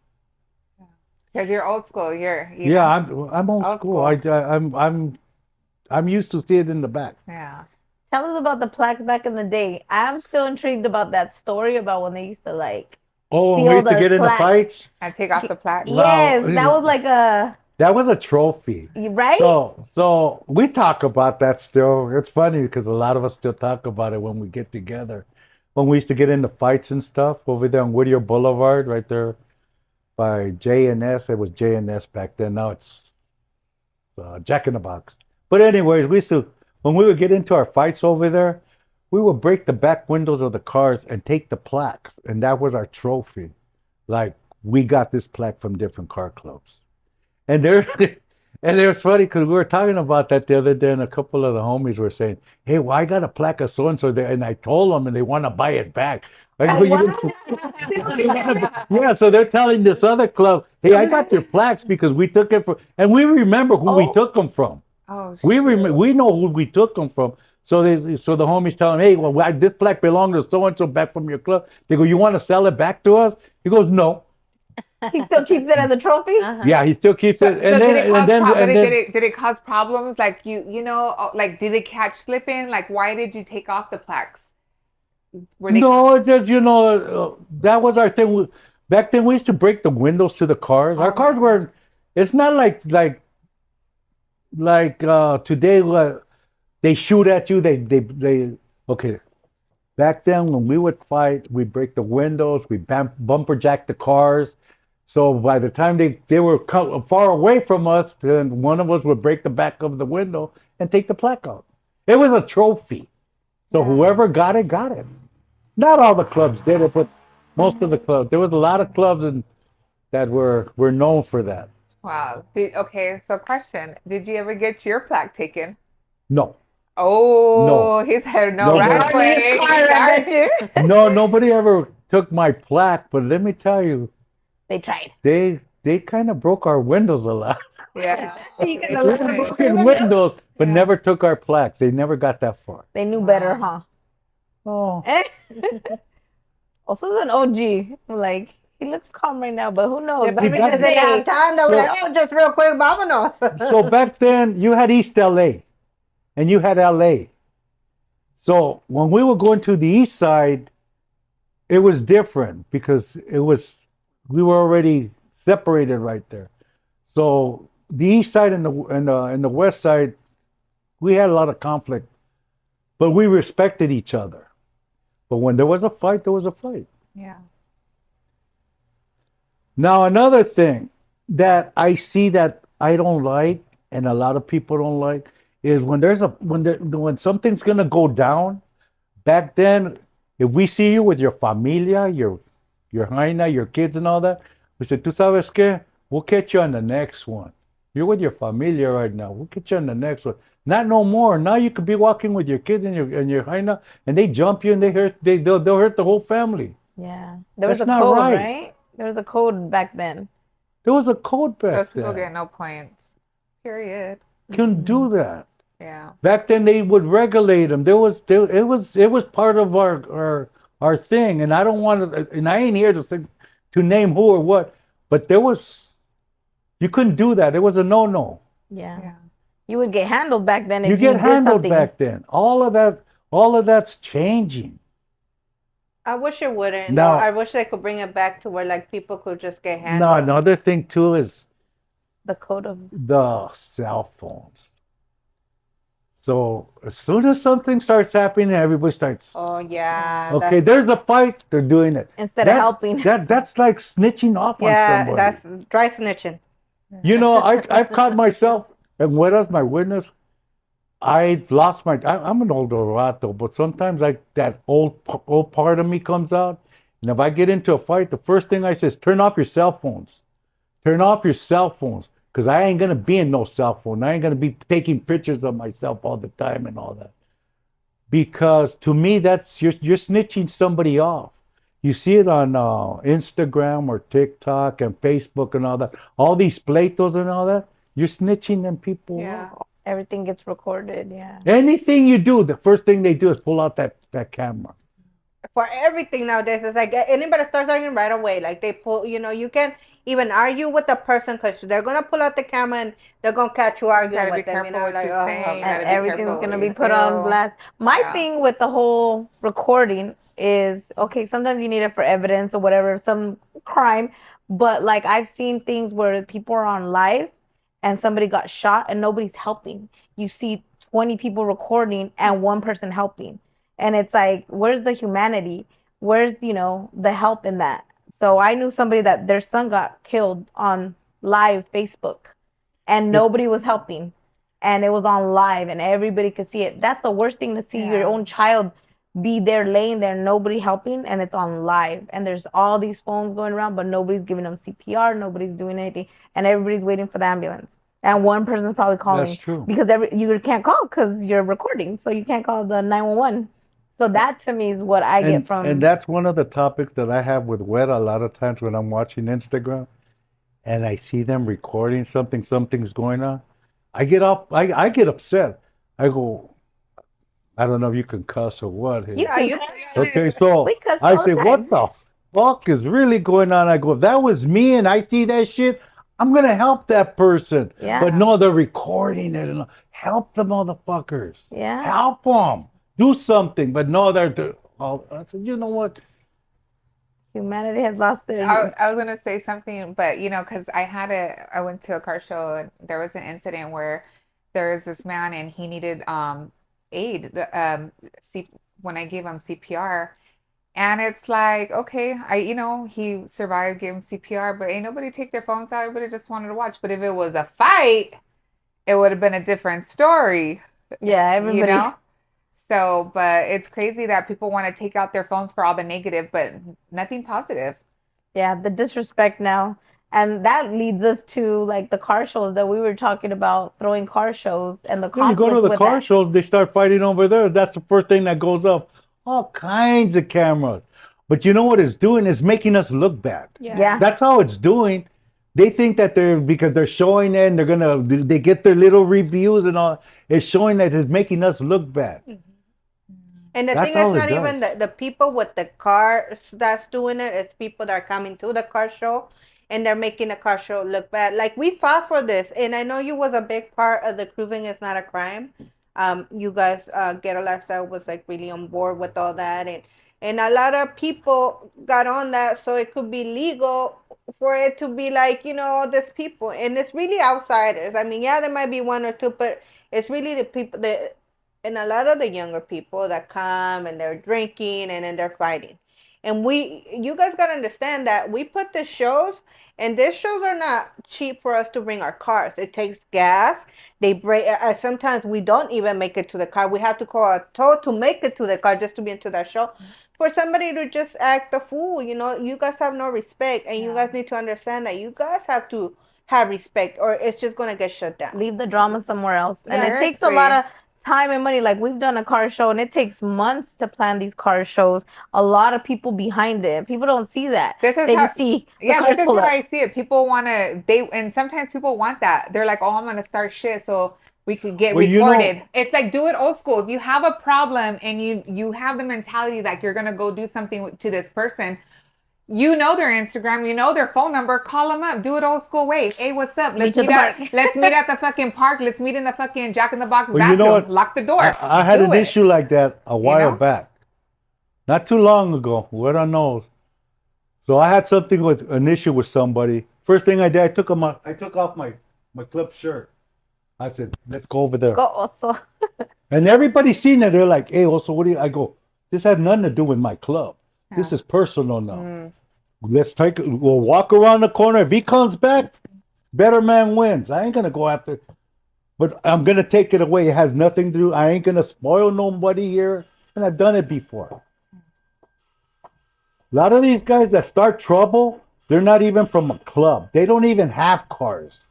Because you're old school. Yeah, I'm old school. I'm used to see it in the back. Yeah. Tell us about the plaques back in the day. I'm still intrigued about that story about when they used to like Oh, when we steal used to the get into plaque. fights. I take off the plaque. Yes, that was like a That was a trophy. right. So we talk about that still. It's funny because a lot of us still talk about it when we get together. When we used to get into fights and stuff over there on Whittier Boulevard, right there by J&S. It was J&S back then. Now it's Jack in the Box. But anyways, we used to when we would get into our fights over there, we would break the back windows of the cars and take the plaques, and that was our trophy. Like we got this plaque from different car clubs. And there, and it was funny because we were talking about that the other day, and a couple of the homies were saying, "Hey, well, I got a plaque of so and so there," and I told them, and they want to buy it back. Like, Oh, well, you wow. yeah, so they're telling this other club, "Hey, I got your plaques because we took it from," and we remember who we Oh. took them from. Oh, We know who we took them from. So the homies tell him, "Hey, well, this plaque belongs to so and so back from your club." They go, "You want to sell it back to us?" He goes, "No." He still keeps it as a trophy. Yeah, he still keeps So, it, so and did it cause then pro- but and it- then did it cause problems? Like like did it catch slipping? Like why did you take off the plaques? Were they no, it's just that was our thing. Back then, we used to break the windows to the cars. Our cars were. It's not like today. They shoot at you. They. Okay. Back then, when we would fight, we break the windows. We bumper jack the cars. So by the time they were far away from us, then one of us would break the back of the window and take the plaque out. It was a trophy. So whoever got it, got it. Not all the clubs did it, but most of the clubs. There was a lot of clubs that were known for that. wow? Okay, so question: did you ever get your plaque taken? No, Oh, he said no Nobody. right way. I bet you. no, nobody ever took my plaque. But let me tell you, They tried. they kind of broke our windows a lot. Yeah. You They got were a lot of broken windows, but never took our plaques. They never got that far. They knew better, huh? Oh, Also, as an OG, like he looks calm right now, but who knows? They probably back just didn't have time. They were So- like, oh, just real quick, vámonos. so back then you had East LA, and you had LA. So when we were going to the East Side, it was different because we were already separated right there. So the East Side and the West Side, we had a lot of conflict, but we respected each other. But when there was a fight, there was a fight. Yeah. Now another thing that I see that I don't like, and a lot of people don't like, is when something's gonna go down. Back then, if we see you with your familia, your jaina, your kids, and all that, we said, "Tú sabes qué? We'll catch you on the next one. You're with your familia right now. We'll get you on the next one. Not no more. Now you could be walking with your kids and your jaina, and they jump you and they'll hurt the whole family. Yeah, there was That's a not code, right. right? There was a code back then. There was a code back Those people then. get no points. Period. Couldn't do that. Yeah. Back then they would regulate them. It was part of our thing, and I don't want to. And I ain't here to name who or what, but you couldn't do that. It was a no. Yeah. Yeah. You would get handled back then if You you get did handled something. back then. All of that's changing. I wish it wouldn't. No. No, I wish they could bring it back to where like people could just get No, handled. another thing too is The code of the cell phones. So as soon as something starts happening, everybody starts. Oh yeah. Okay, there's a fight. They're doing it. instead of helping. That's like snitching off on Yeah, somebody. that's dry snitching. You know, I've caught myself, and what else? My witness, I've lost I'm an older rato, but sometimes like that old part of me comes out, and if I get into a fight, the first thing I say is turn off your cell phones. Turn off your cell phones, because I ain't gonna be in no cell phone. I ain't gonna be taking pictures of myself all the time and all that. Because to me, that's you're snitching somebody off. You see it on Instagram or TikTok and Facebook and all that. All these pleitos and all that. You're snitching them people Yeah. off. everything gets recorded. Yeah. Anything you do, the first thing they do is pull out that camera. For everything nowadays, it's like anybody starts arguing right away. Like they pull, you can even argue with the person because they're gonna pull out the camera and they're gonna catch you You arguing gotta be with them. You careful know, what like you say. You And gotta be everything's careful what gonna you be put on do. blast. My Yeah. thing with the whole recording is okay, sometimes you need it for evidence or whatever, some crime. But like I've seen things where people are on live and somebody got shot and nobody's helping. You see 20 people recording and one person helping. And it's like, where's the humanity? Where's, the help in that? So I knew somebody that their son got killed on live Facebook and It, nobody was helping, and it was on live and everybody could see it. That's the worst thing, to see your Yeah. own child be there laying there, nobody helping, and it's on live, and there's all these phones going around but nobody's giving them CPR, nobody's doing anything, and everybody's waiting for the ambulance, and one person's probably that's calling true. because you can't call because you're recording, so you can't call the 911. So that to me is what I get And from. that's one of the topics that I have with Weta a lot of times when I'm watching Instagram and I see them recording something's going on. I get upset. I go, I don't know if you can cuss or what You here. yeah, can you cuss. Okay, We so cuss I all say, the what time. the fuck is really going on? I go, if that was me and I see that shit, I'm gonna help that person. Yeah. But no, they're recording it and help the motherfuckers. Yeah. Help them. Do something. But no, oh, I said, you know what? Humanity has lost I, their. I was gonna say something, but because I went to a car show and there was an incident where there was this man and he needed aid. When I gave him CPR, and it's like, okay, he survived, gave him CPR, but ain't nobody take their phones out. Everybody just wanted to watch. But if it was a fight, it would have been a different story, Yeah, you everybody. know? So, but it's crazy that people want to take out their phones for all the negative, but nothing positive. Yeah, the disrespect now. And that leads us to like the car shows that we were talking about, throwing car shows and the Yeah, you go to conflict the with car that. shows, they start fighting over there. That's the first thing that goes up. All kinds of cameras. But you know what it's doing? It's making us look bad. Yeah. That's how it's doing. They think that because they're showing it and they get their little reviews and all. It's showing that it's making us look bad. And the That's thing is all it not does. even the people with the cars that's doing it. It's people that are coming to the car show and they're making the car show look bad. Like we fought for this, and I know you was a big part of the cruising is not a crime. You guys, Ghetto Lifestyle was like really on board with all that, and a lot of people got on that so it could be legal for it to be like this people, and it's really outsiders. I mean, yeah, there might be one or two, but it's really the people that and a lot of the younger people that come and they're drinking and then they're fighting. And you guys got to understand that we put the shows, and these shows are not cheap for us to bring our cars. It takes gas. They break. Sometimes we don't even make it to the car. We have to call a tow to make it to the car just to be into that show. For somebody to just act a fool, you guys have no respect, and you guys need to understand that you guys have to have respect, or it's just gonna get shut down. Leave the drama somewhere else. And it takes a Seriously. lot of time and money. Like we've done a car show and it takes months to plan these car shows. A lot of people behind it. People don't see that. This is They how, just see the yeah, cars this is pull how up. I see it. And sometimes people want that. They're like, oh, I'm gonna start shit so we could get Well, recorded. It's like, do it old school. If you have a problem and you have the mentality that you're gonna go do something to this person, you know their Instagram, you know their phone number, call them up, do it old school way. Hey, what's up? Meet you at the park. Let's meet at the fucking park. Let's meet in the fucking Jack in the Box Well, you know bathroom. what? Lock the door. I had Do an it. issue like that a while know? back. Not too long ago. What I know. So I had an issue with somebody. First thing I did, I took off my club shirt. I said, let's go over there. Go also. And everybody seen it. They're like, hey, also, what do you? I go, this had nothing to do with my club. This is personal now. We'll walk around the corner. If he comes back, better man wins. I ain't going to go after, but I'm going to take it away. It has nothing to do. I ain't going to spoil nobody here. And I've done it before. A lot of these guys that start trouble, they're not even from a club. They don't even have cars.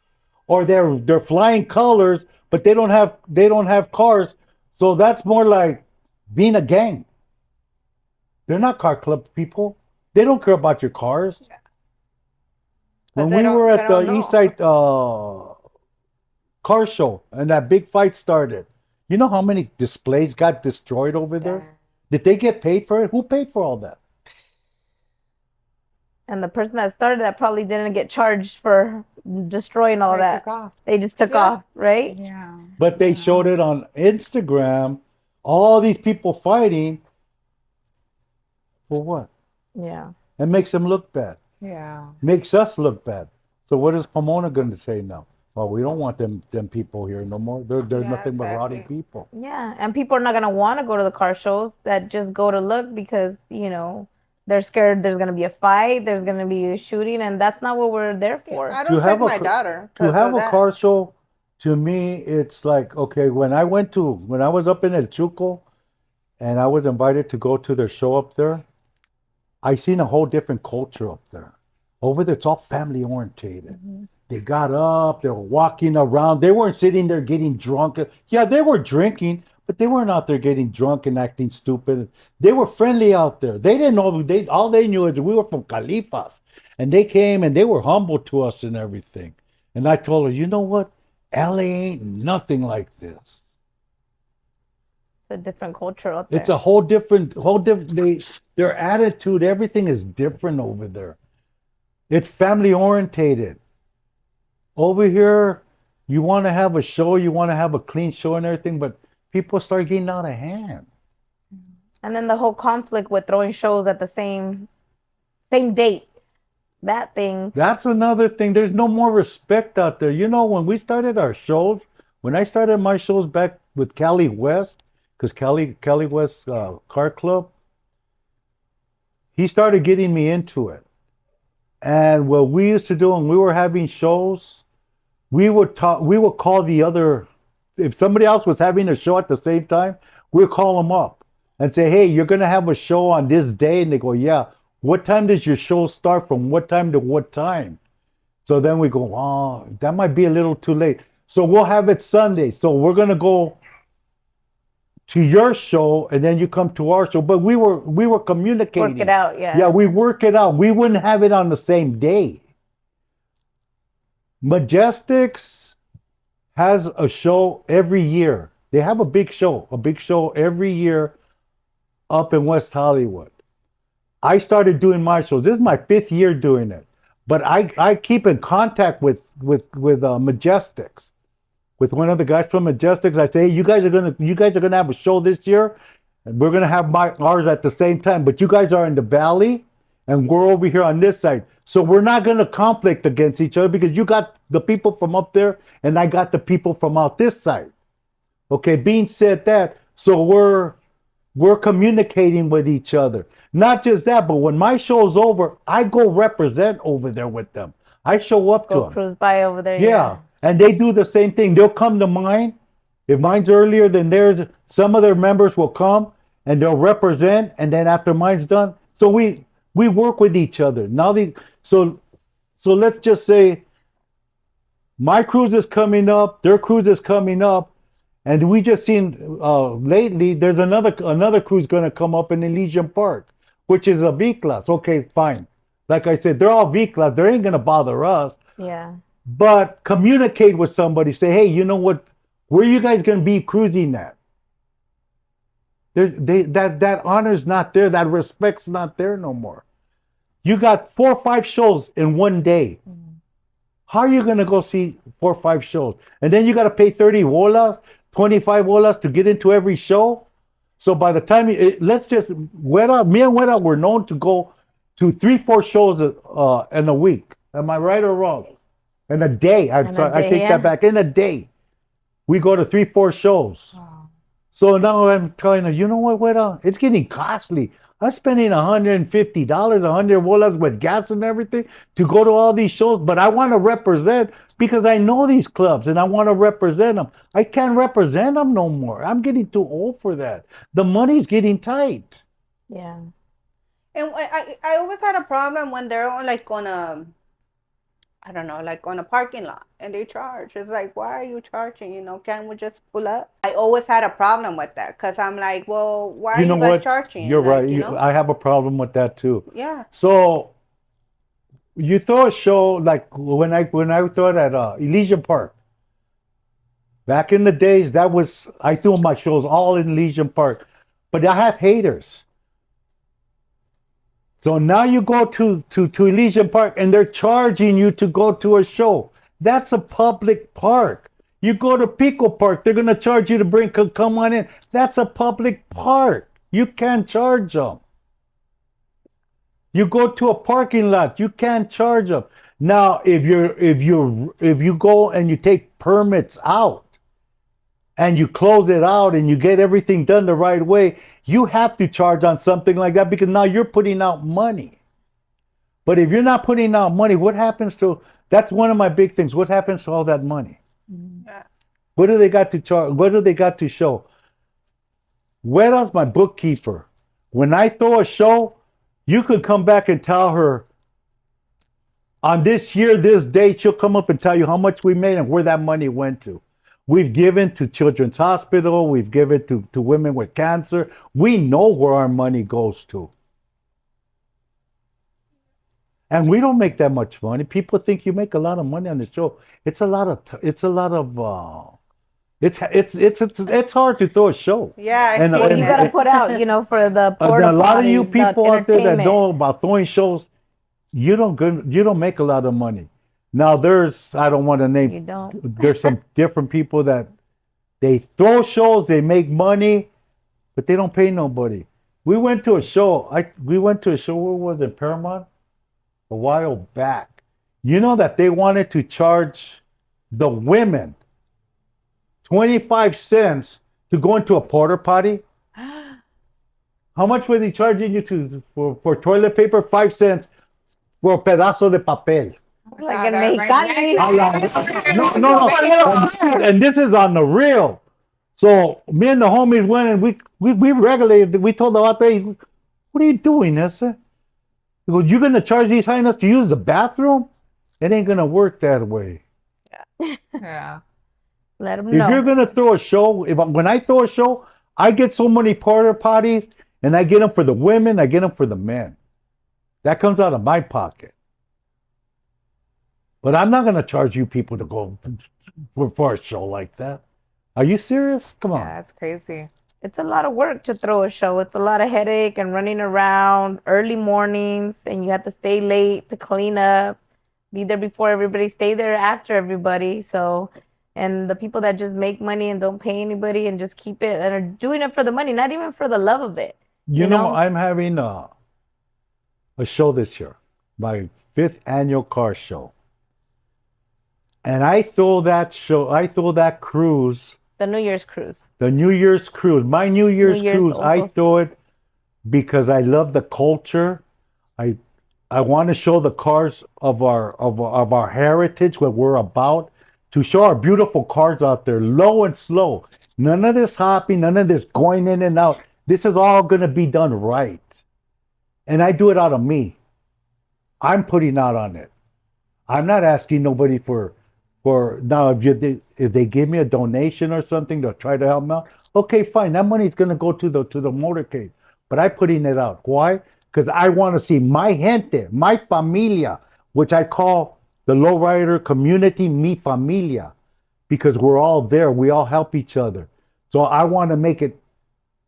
Or they're flying colors, but they don't have cars. So that's more like being a gang. They're not car club people. They don't care about your cars. When we were at the East Side car show and that big fight started, you know how many displays got destroyed over there? Did they get paid for it? Who paid for all that? And the person that started that probably didn't get charged for destroying all They that. took off. They just took Yeah. off, right? Yeah. But they showed it on Instagram. All these people fighting for what? Yeah. It makes them look bad. Yeah. Makes us look bad. So what is Pomona going to say now? Well, we don't want them people here no more. There's Yeah, nothing but rowdy exactly. people. Yeah. And people are not going to want to go to the car shows that just go to look because, they're scared there's going to be a fight, there's going to be a shooting, and that's not what we're there Yeah, for. I To don't have take a my ca- daughter To because have of a that. car show, to me, it's like, okay, when I was up in El Chuco and I was invited to go to their show up there, I seen a whole different culture up there. Over there, it's all family orientated. They got up, they were walking around. They weren't sitting there getting drunk. Yeah, they were drinking, but they weren't out there getting drunk and acting stupid. They were friendly out there. They didn't know, all they knew is we were from Califas. And they came and they were humble to us and everything. And I told her, you know what? LA ain't nothing like this. It's a different culture out there. It's a their attitude, everything is different over there. It's family orientated. Over here, you want to have a show, you want to have a clean show and everything, but people start getting out of hand. And then the whole conflict with throwing shows at the same date. That thing. That's another thing. There's no more respect out there. You know, when we started our shows, when I started my shows back with Cali West, because Cali West Car Club, he started getting me into it. And what we used to do when we were having shows, we would call the other, if somebody else was having a show at the same time, we'd call them up and say, hey, you're going to have a show on this day. And they go, yeah. What time does your show start, from what time to what time? So then we go, oh, that might be a little too late. So we'll have it Sunday. So we're going to go to your show and then you come to our show. But we were communicating. Work it out, yeah. Yeah, we work it out. We wouldn't have it on the same day. Majestics has a show every year. They have a big show every year up in West Hollywood. I started doing my shows. This is my 5th year doing it, but I keep in contact with Majestics, with one of the guys from Majestics. I say, hey, you guys are gonna have a show this year, and we're gonna have ours at the same time. But you guys are in the valley, and we're over here on this side, so we're not gonna conflict against each other because you got the people from up there, and I got the people from out this side. Okay, being said that, so we're communicating with each other. Not just that, but when my show's over, I go represent over there with them. I show up to Go them. cruise by over there. Yeah, and they do the same thing. They'll come to mine. If mine's earlier than theirs, some of their members will come and they'll represent. And then after mine's done, so we work with each other. So let's just say my cruise is coming up, their cruise is coming up. And we just seen lately, there's another cruise going to come up in Elysian Park, which is a V-Class. Okay, fine. Like I said, they're all V-Class. They ain't going to bother us. Yeah. But communicate with somebody. Say, hey, you know what? Where are you guys going to be cruising at? That honor's not there. That respect's not there no more. You got 4 or 5 shows in one day. How are you going to go see 4 or 5 shows? And then you got to pay 30 bolas, 25 bolas to get into every show. So by the time, me and Weta were known to go to 3-4 shows in a week. Am I right or wrong? In a day. I take that back. In a day. We go to 3-4 shows. Wow. So now I'm telling her, you know what, Weta? It's getting costly. I'm spending $150, 100 bolas with gas and everything to go to all these shows, but I want to represent because I know these clubs and I want to represent them. I can't represent them no more. I'm getting too old for that. The money's getting tight. Yeah. And I always had a problem when they're on I don't know, like on a parking lot and they charge. It's like, why are you charging? Can't we just pull up? I always had a problem with that because I'm like, well, why are you guys charging? You're Like, right. I have a problem with that too. Yeah. So you throw a show like when I thought at Elysian Park. Back in the days, I threw my shows all in Elysian Park, but I have haters. So now you go to Elysian Park and they're charging you to go to a show. That's a public park. You go to Pico Park, they're gonna charge you to come on in. That's a public park. You can't charge them. You go to a parking lot, you can't charge them. Now, if you go and you take permits out and you close it out and you get everything done the right way, you have to charge on something like that because now you're putting out money. But if you're not putting out money, what happens to that's one of my big things. What happens to all that money? What do they got to charge? What do they got to show? Where else my bookkeeper? When I throw a show, you could come back and tell her on this year, this date, she'll come up and tell you how much we made and where that money went to. We've given to Children's Hospital. We've given to women with cancer. We know where our money goes to. And we don't make that much money. People think you make a lot of money on the show. It's hard to throw a show. Yeah, And- Well, you and- got to put out, for the porta a lot of you potties, the people out there that entertainment. know about throwing shows, you don't make a lot of money. Now I don't want to name. You don't. There's some different people that they throw shows, they make money, but they don't pay nobody. We went to a show. Where was it? Paramount? A while back. You know that they wanted to charge the women 25 cents to go into a porta potty. How much was he charging you for toilet paper? 5 cents for a pedazo de papel. Like in that Mexicali. No. And this is on the real. So me and the homies went and we regulated. We told the vato, what are you doing, Nessa? He goes, you're gonna charge these highness to use the bathroom? It ain't gonna work that way. Yeah. Let them If know. you're gonna throw a show, when I throw a show, I get so many porta potties, and I get them for the women, I get them for the men. That comes out of my pocket. But I'm not gonna charge you people to go for a show like that. Are you serious? Come on. Yeah, that's crazy. It's a lot of work to throw a show. It's a lot of headache and running around early mornings, and you have to stay late to clean up, be there before everybody, stay there after everybody. So, and the people that just make money and don't pay anybody and just keep it and are doing it for the money, not even for the love of it. You You know, know? I'm having a show this year, my 5th annual car show. And I throw that cruise, The New Year's cruise. the New Year's cruise, my New Year's Year's cruise, I also. throw it because I love the culture. I want to show the cars of our heritage, what we're about, to show our beautiful cars out there, low and slow. None of this hopping, none of this going in and out. This is all going to be done right. And I do it out of me. I'm putting out on it. I'm not asking nobody for now. If they give me a donation or something to try to help them out, okay, fine. That money's going to go to the motorcade. But I'm putting it out. Why? Because I want to see my gente, my familia, which I call the lowrider community, mi familia, because we're all there. We all help each other. So I want to make it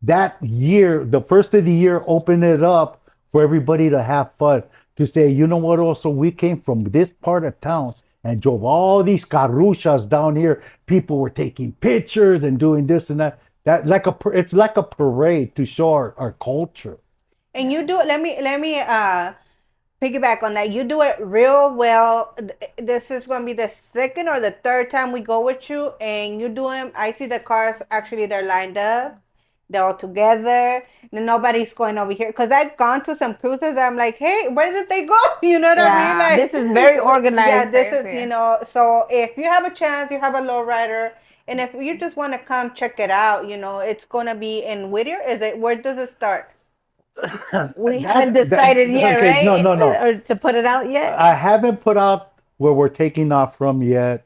that year, the first of the year, open it up for everybody to have fun. To say, you know what, also, we came from this part of town and drove all these carruchas down here. People were taking pictures and doing this and that. It's like a parade to show our culture. And you do it. Let me piggyback on that. You do it real well. This is going to be the second or the third time we go with you, and you do them. I see the cars actually, they're lined up. They're all together. And nobody's going over here. Because I've gone to some cruises. I'm like, hey, where did they go? You know what I mean? Yeah, Like, this is very organized. Yeah, this is, Crazy. so if you have a chance, you have a lowrider. And if you just want to come check it out, it's going to be in Whittier. Where does it start? We haven't decided yet, okay, right? no. Or to put it out yet? I haven't put out where we're taking off from yet,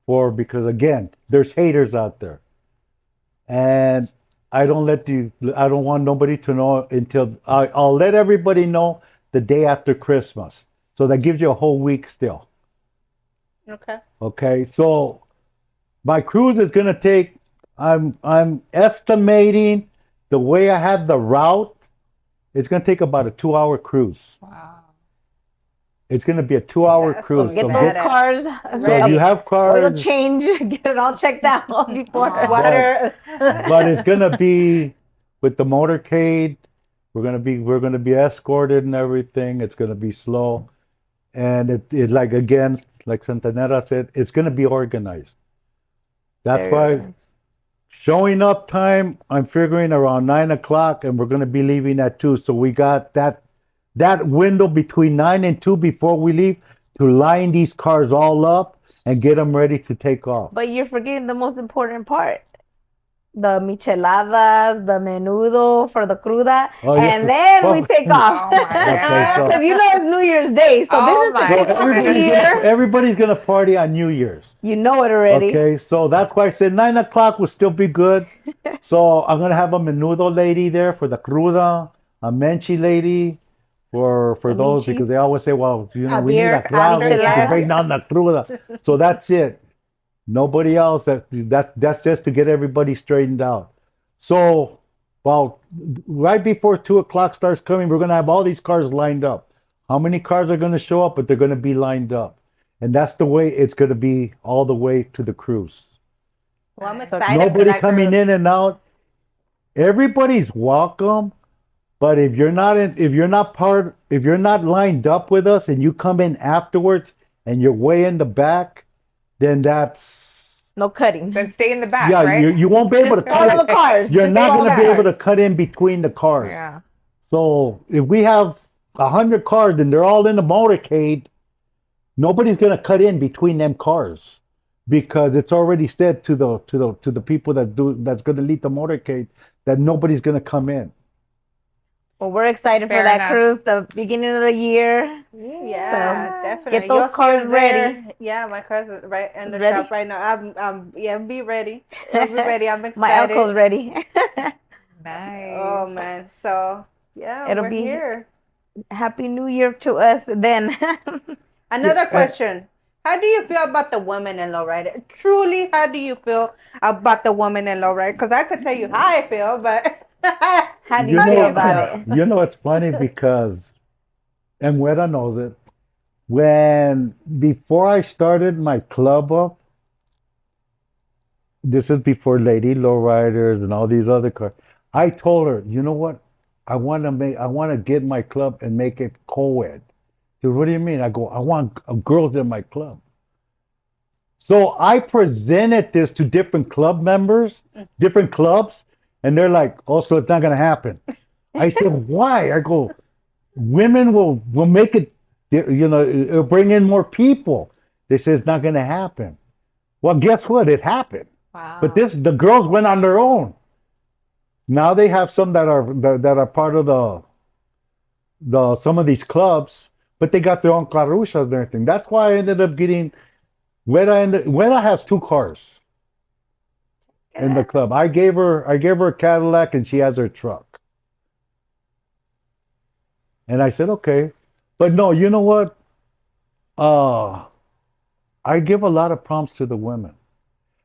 because again, there's haters out there, and I don't want nobody to know until I'll let everybody know the day after Christmas. So that gives you a whole week still. Okay. Okay, so my cruise is gonna take. I'm estimating the way I have the route It's going to take about a 2 hour cruise. Wow. It's going to be a 2 hour That's cruise. so Get So, those badass. cars. so if you have Oil cars, change. Get it all checked out before. Oh. Water. but it's going to be with the motorcade. We're going to be escorted and everything. It's going to be slow. And it like, again, like Santanera said, it's going to be organized. That's Very why organized. showing up time, I'm figuring around 9 o'clock, and we're going to be leaving at 2. So we got that window between 9 and 2 before we leave to line these cars all up and get them ready to take off. But you're forgetting the most important part. The micheladas, the menudo for the cruda, Oh, yeah. and then we Oh. take off. Oh my Okay, so- Because you know it's New Year's Day, so Oh this is my the So kickoff of the everybody's year. gonna, everybody's gonna party on New Year's. You know it already. Okay, so that's why I said 9 o'clock will still be good. So I'm gonna have a menudo lady there for the cruda, a menchi lady for The those michis. because they always say, well, A we need beer a clave after to that. bring down the cruda. So that's it. Nobody else. That's just to get everybody straightened out. So, well, right before 2 o'clock starts coming, we're gonna have all these cars lined up. How many cars are gonna show up? But they're gonna be lined up, and that's the way it's gonna be all the way to the cruise. Well, I'm So excited for Nobody that coming cruise. in and out. Everybody's welcome, but if you're not lined up with us and you come in afterwards and you're way in the back, then that's No cutting. Then stay in the back, yeah, right? you won't be able to All cut the it. cars. You're Just not all going to the be able to cars. cut in between the cars. Yeah. So if we have 100 cars and they're all in the motorcade, nobody's going to cut in between them cars because it's already said to the people that's going to lead the motorcade that nobody's going to come in. Well, we're excited for Fair that enough. cruise, the beginning of the year. Yeah, definitely. get those Your cars car's there. ready. Yeah, my car's is right in the Ready? shop right now. Yeah, be ready. I'll be ready. I'm excited. My alcohol's ready. Nice. Oh man, so yeah, It'll we're be- here. Happy New Year to us then. Another question. How do you feel about the women in lowrider? Truly, how do you feel about the woman in lowrider? Because I could tell you how I feel, but How do You you feel know, about it? it's funny because, and Weta knows it, before I started my club up, this is before Lady Lowriders and all these other cars, I told her, you know what? I want to get my club and make it co-ed. She said, what do you mean? I go, I want girls in my club. So I presented this to different club members, different clubs, and they're like, oh, so it's not going to happen. I said, why? I go, women will make it, it'll bring in more people. They say it's not going to happen. Well, guess what? It happened. Wow. But the girls went on their own. Now they have some that are part of the some of these clubs, but they got their own carushas and everything. That's why I ended up getting Weta has 2 cars in the club. I gave her a Cadillac and she has her truck. And I said, okay. But no, you know what? I give a lot of prompts to the women.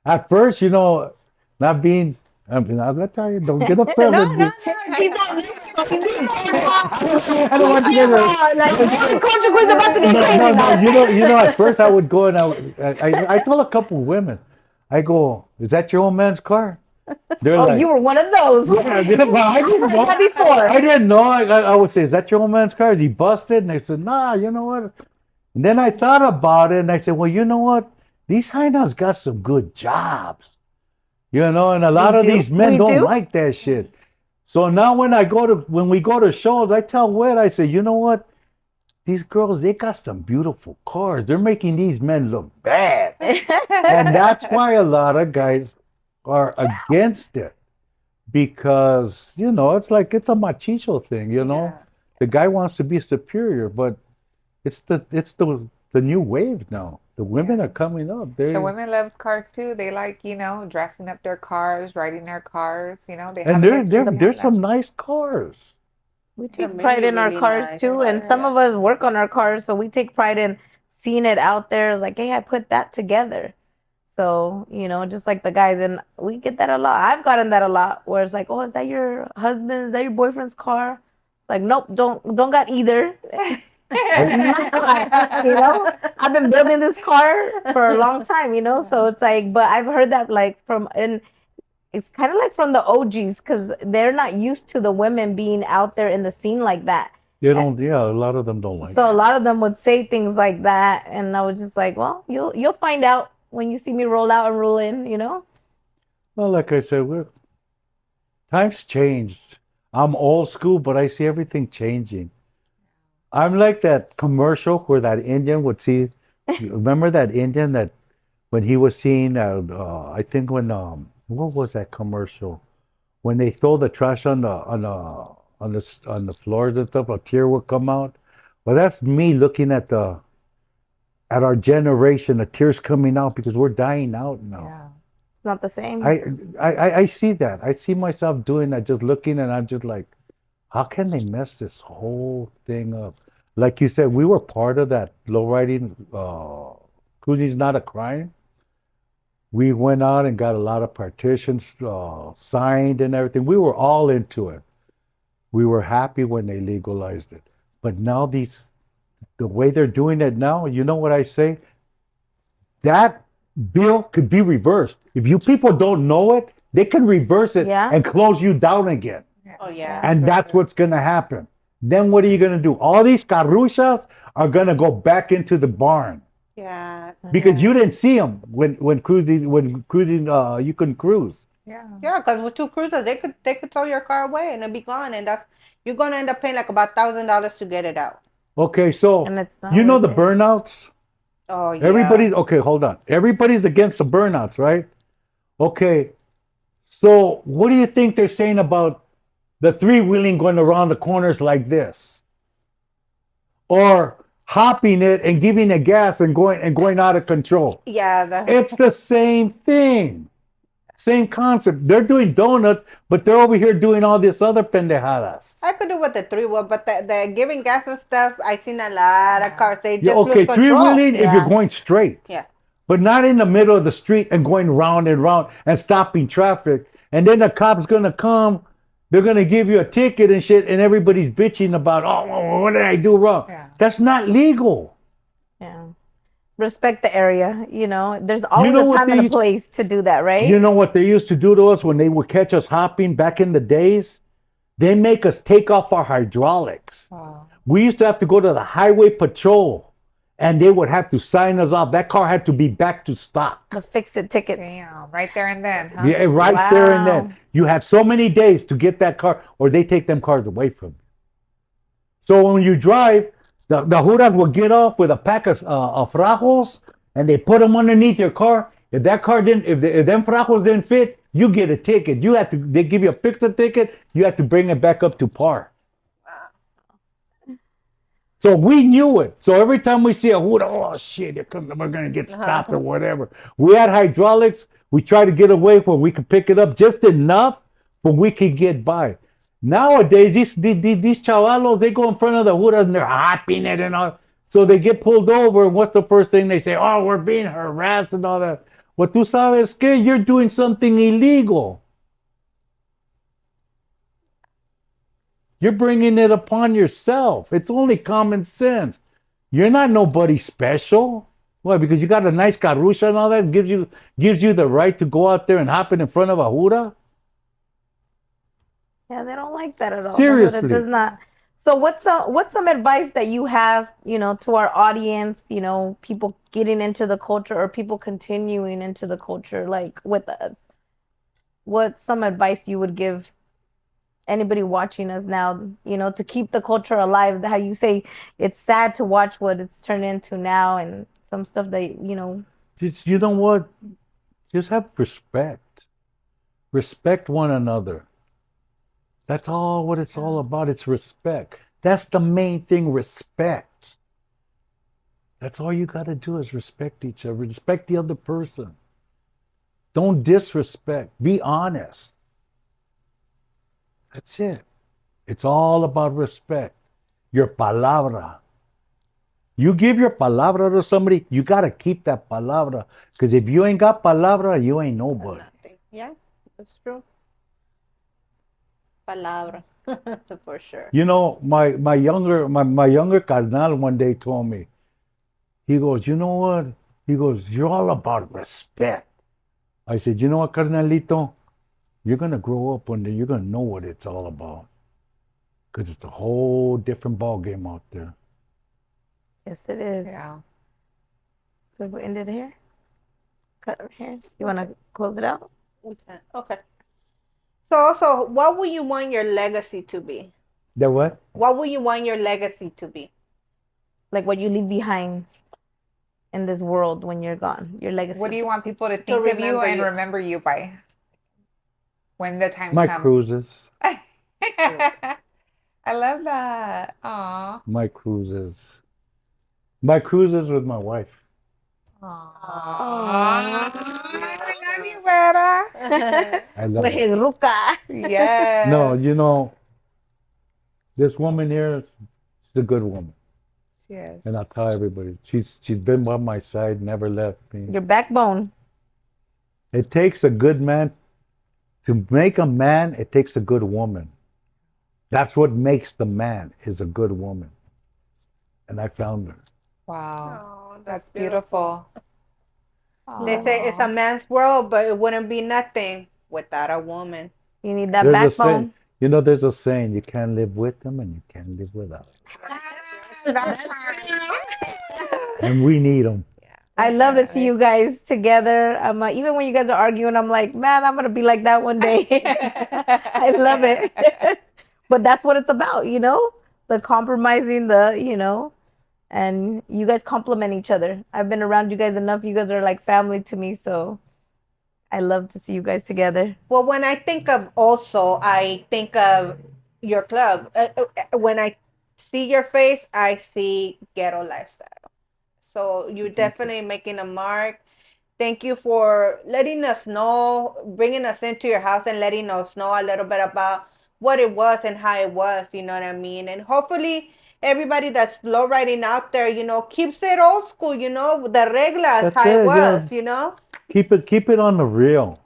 At first, not being I'm gonna tell you, don't get upset with me. He's not. I don't want to get her. Like, Culture Quiz about to get No, crazy no, no. now. At first I would go and I told a couple of women, I go, is that your old man's car? They're Oh, like, you were one of those. yeah, well, I didn't know. That before. I didn't know. I would say, is that your old man's car? Is he busted? And they said, nah, you know what? And then I thought about it and I said, well, you know what? These hyenas got some good jobs. And a lot of these men don't like that shit. So now when we go to shows, I tell Wed, I say, you know what? These girls, they got some beautiful cars. They're making these men look bad. And that's why a lot of guys are against it. Because, it's like it's a machicho thing, Yeah. The guy wants to be superior, but it's the new wave now. The women are coming up. The women love cars too. They like, dressing up their cars, riding their cars. They have And a history behind there's that. some nice cars. We They're take pride in our really cars nice. too, and some of us work on our cars, so we take pride in seeing it out there. Like, hey, I put that together. So, just like the guys, and we get that a lot. I've gotten that a lot, where it's like, oh, is that your husband's, is that your boyfriend's car? Like, nope, don't got either. You know, I've been building this car for a long time, you know, so it's like, but I've heard that like from, and it's kind of like from the OGs because they're not used to the women being out there in the scene like that. They don't, yeah, a lot of them don't like So a it. lot of them would say things like that, and I was just like, well, you'll find out when you see me roll out and roll in, you know. Well, like I said, times changed. I'm old school, but I see everything changing. I'm like that commercial where that Indian would see. You remember that Indian that when he was seeing, I think when what was that commercial? When they throw the trash on the floors and stuff, a tear would come out. Well, that's me looking at our generation, the tears coming out because we're dying out now. Yeah. It's not the same. I see that. I see myself doing that, just looking, and I'm just like, how can they mess this whole thing up? Like you said, we were part of that low riding. Cruising's not a crime. We went out and got a lot of partitions signed and everything. We were all into it. We were happy when they legalized it. But now the way they're doing it now, you know what I say? That bill could be reversed. If you people don't know it, they can reverse it Yeah. and close you down again. Oh yeah. And that's what's going to happen. Then what are you going to do? All these carruchas are going to go back into the barn Yeah. because you didn't see them when cruising you couldn't cruise. Yeah. Yeah, because with two cruisers, they could tow your car away and it'll be gone, and that's you're gonna end up paying like about $1,000 to get it out. Okay, so And it's not you know the worth it. burnouts. Oh yeah. Everybody's okay. Hold on. Everybody's against the burnouts, right? Okay. So what do you think they're saying about the three-wheeling going around the corners like this, or hopping it and giving it gas and going out of control? Yeah. It's the same thing, same concept. They're doing donuts, but they're over here doing all this other pendejadas. I could do with the three-wheel, but the giving gas and stuff, I've seen a lot of cars. They just Yeah, okay, lose control. three-wheeling if Yeah. you're going straight. Yeah. But not in the middle of the street and going round and round and stopping traffic. And then the cop's gonna come, they're gonna give you a ticket and shit, and everybody's bitching about, oh, what did I do wrong? Yeah. That's not legal. Yeah. Respect the area, you know. There's always know a what time and they- a place to do that, right? You know what they used to do to us when they would catch us hopping back in the days? They make us take off our hydraulics. Wow. We used to have to go to the highway patrol, and they would have to sign us off. That car had to be back to stock. The fix-it tickets. Damn. Right there and then, huh? Yeah, right there and Wow. then. You had so many days to get that car, or they take them cars away from you. So when you drive, the juras will get off with a pack of frajos, and they put them underneath your car. If that car didn't, if them frajos didn't fit, you get a ticket. You have to. They give you a fix-it ticket. You have to bring it back up to par. So we knew it. So every time we see a hood, oh shit, we're gonna get stopped or whatever. We had hydraulics. We tried to get away where we could pick it up just enough, but we could get by. Nowadays, these chavalos, they go in front of the hood and they're hopping it and all. So they get pulled over, and what's the first thing they say? Oh, we're being harassed and all that. Well, tú sabes que you're doing something illegal. You're bringing it upon yourself. It's only common sense. You're not nobody special. Why? Because you got a nice carrucha and all that gives you the right to go out there and hop in front of a jura? Yeah, they don't like that at all. Seriously. It does not. So what's some advice that you have, you know, to our audience, you know, people getting into the culture or people continuing into the culture like with us? What's some advice you would give anybody watching us now, you know, to keep the culture alive? How you say it's sad to watch what it's turned into now and some stuff that, you know. Just, you know what? Just have respect. Respect one another. That's all what it's all about. It's respect. That's the main thing, respect. That's all you got to do is respect each other. Respect the other person. Don't disrespect. Be honest. That's it. It's all about respect. Your palabra. You give your palabra to somebody, you got to keep that palabra. Because if you ain't got palabra, you ain't nobody. Yeah, that's true. Palabra. For sure. You know, my younger carnal one day told me, he goes, you know what? He goes, you're all about respect. I said, you know what, carnalito? You're gonna grow up one day. You're gonna know what it's all about, because it's a whole different ball game out there. Yes, it is. Yeah. So we ended here. Cut our hair. You want to close it out? We can. Okay. So, what would you want your legacy to be? The what? What would you want your legacy to be? Like what you leave behind in this world when you're gone. Your legacy. What do you want people to think of you remember and you. remember you by when the time My comes? cruises. I love that. Aw. My cruises. My cruises with my wife. Aw. I love you, Vera. I love With it. his ruca. Yes. No, you know, this woman here, she's a good woman. Yes. And I'll tell everybody, she's been by my side, never left me. Your backbone. It takes a good man to make a man. It takes a good woman. That's what makes the man, is a good woman. And I found her. Wow. Oh, That's beautiful. They say it's a man's world, but it wouldn't be nothing without a woman. You need that There's a saying, backbone. you know, there's a saying, you can't live with them and you can't live without them. That's And we need them. I love to see you guys together. Even when you guys are arguing, I'm like, man, I'm gonna be like that one day. I love it. But that's what it's about, you know? The compromising, and you guys complement each other. I've been around you guys enough. You guys are like family to me, so I love to see you guys together. Well, when I think of also, I think of your club. When I see your face, I see Ghetto Lifestyle. So you're definitely making a mark. Thank you for letting us know, bringing us into your house and letting us know a little bit about what it was and how it was. You know what I mean? And hopefully everybody that's low riding out there, keeps it old school. The reglas, That's how it it, was. yeah. Keep it on the real.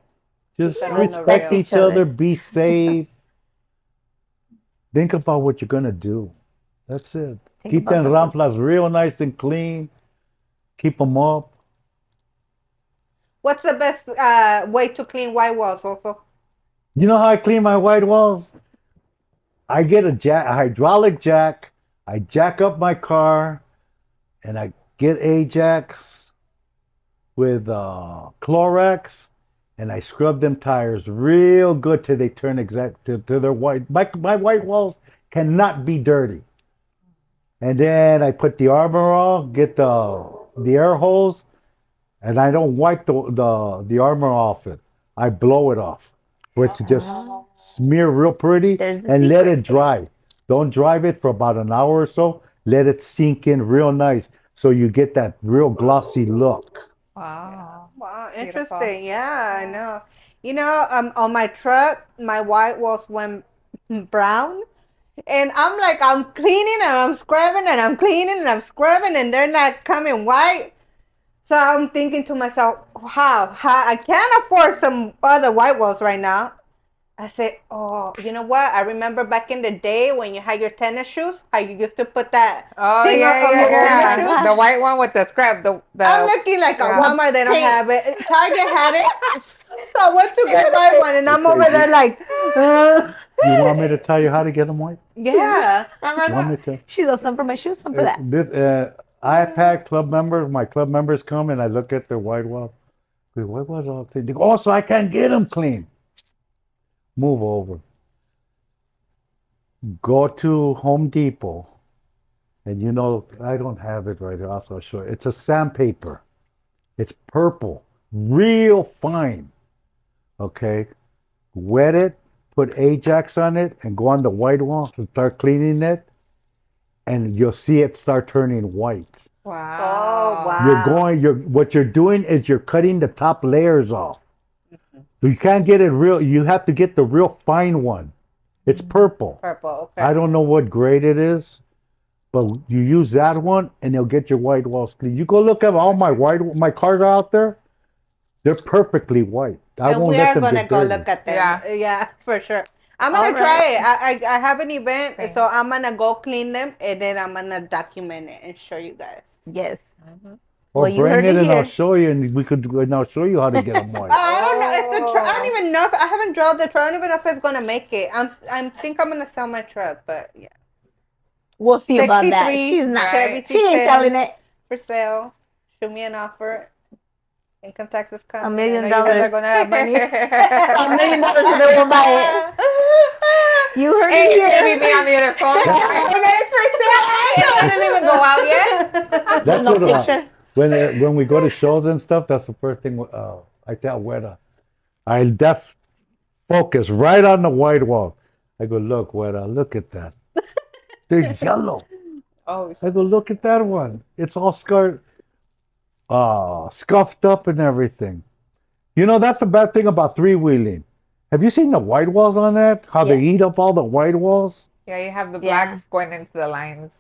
Just Keep it on the respect real. each other. Be safe. Think about what you're gonna do. That's it. Keep them ramplas real nice and clean. Keep them up. What's the best way to clean white walls, also? You know how I clean my white walls? I get a hydraulic jack. I jack up my car, and I get Ajax with Clorox, and I scrub them tires real good till they turn exact to their white. My white walls cannot be dirty. And then I put the armor on, get the air hose, and I don't wipe the armor off it. I blow it off for it to just smear real pretty and let it dry. Don't drive it for about an hour or so. Let it sink in real nice so you get that real glossy look. Wow. Wow, Beautiful. interesting. Yeah, I know. On my truck, my white walls went brown. And I'm cleaning and I'm scrubbing and I'm cleaning and I'm scrubbing and they're not coming white. So I'm thinking to myself, how I can't afford some other white walls right now. I said, oh, you know what? I remember back in the day when you had your tennis shoes, how you used to put that Oh, thing on your tennis shoes. The white one with the scrub. I'm looking like a Walmart, they don't have it. Target had it. So I went to go buy one and I'm over there like, You want me to tell you how to get them white? yeah. You want me to? She's a some for my shoes, some for that. I've had my club members come and I look at their white wall. The white walls all clean. They go, oh, so I can't get them clean. Move over. Go to Home Depot. And I don't have it right here. I'll show you. It's a sandpaper. It's purple, real fine. Okay. Wet it, put Ajax on it, and go on the white wall and start cleaning it. And you'll see it start turning white. Wow. Oh, wow. What you're doing is you're cutting the top layers off. You can't get it real, you have to get the real fine one. It's purple. Purple, okay. I don't know what grade it is, but you use that one and it'll get your white walls clean. You go look at all my cars are out there. They're perfectly white. I And won't we let are them going to get go dirty. look at them. Yeah. Yeah, for sure. I'm gonna All try right. it. I have an event, Same. so I'm gonna go clean them and then I'm gonna document it and show you guys. Yes. Mhm. Or Well, you bring heard it it and I'll here. show you, and I'll show you how to get them white. I don't know. It's the truck. I don't Oh. even know if I haven't drove the truck. I don't even know if it's gonna make it. I think I'm gonna sell my truck, but yeah. We'll see about that. 63 She's not. Chevy She ain't selling C10 it. for sale. Shoot me an offer. Income tax is coming. $1 million. I know you guys are gonna have money. $1 million and they won't buy it. You heard Hey, it here. maybe me on the other phone. I heard that it's for sale. It didn't even go out yet. That's No what picture. when we go to shows and stuff. That's the first thing I tell Weta. I just focus right on the white wall. I go, look, Weta, look at that. They're yellow. Oh, I go, look at that one. It's all scuffed up and everything. You know, that's the bad thing about three-wheeling. Have you seen the white walls on that? How they Yeah. eat up all the white walls? yeah, you have the Yeah. blacks going into the lines.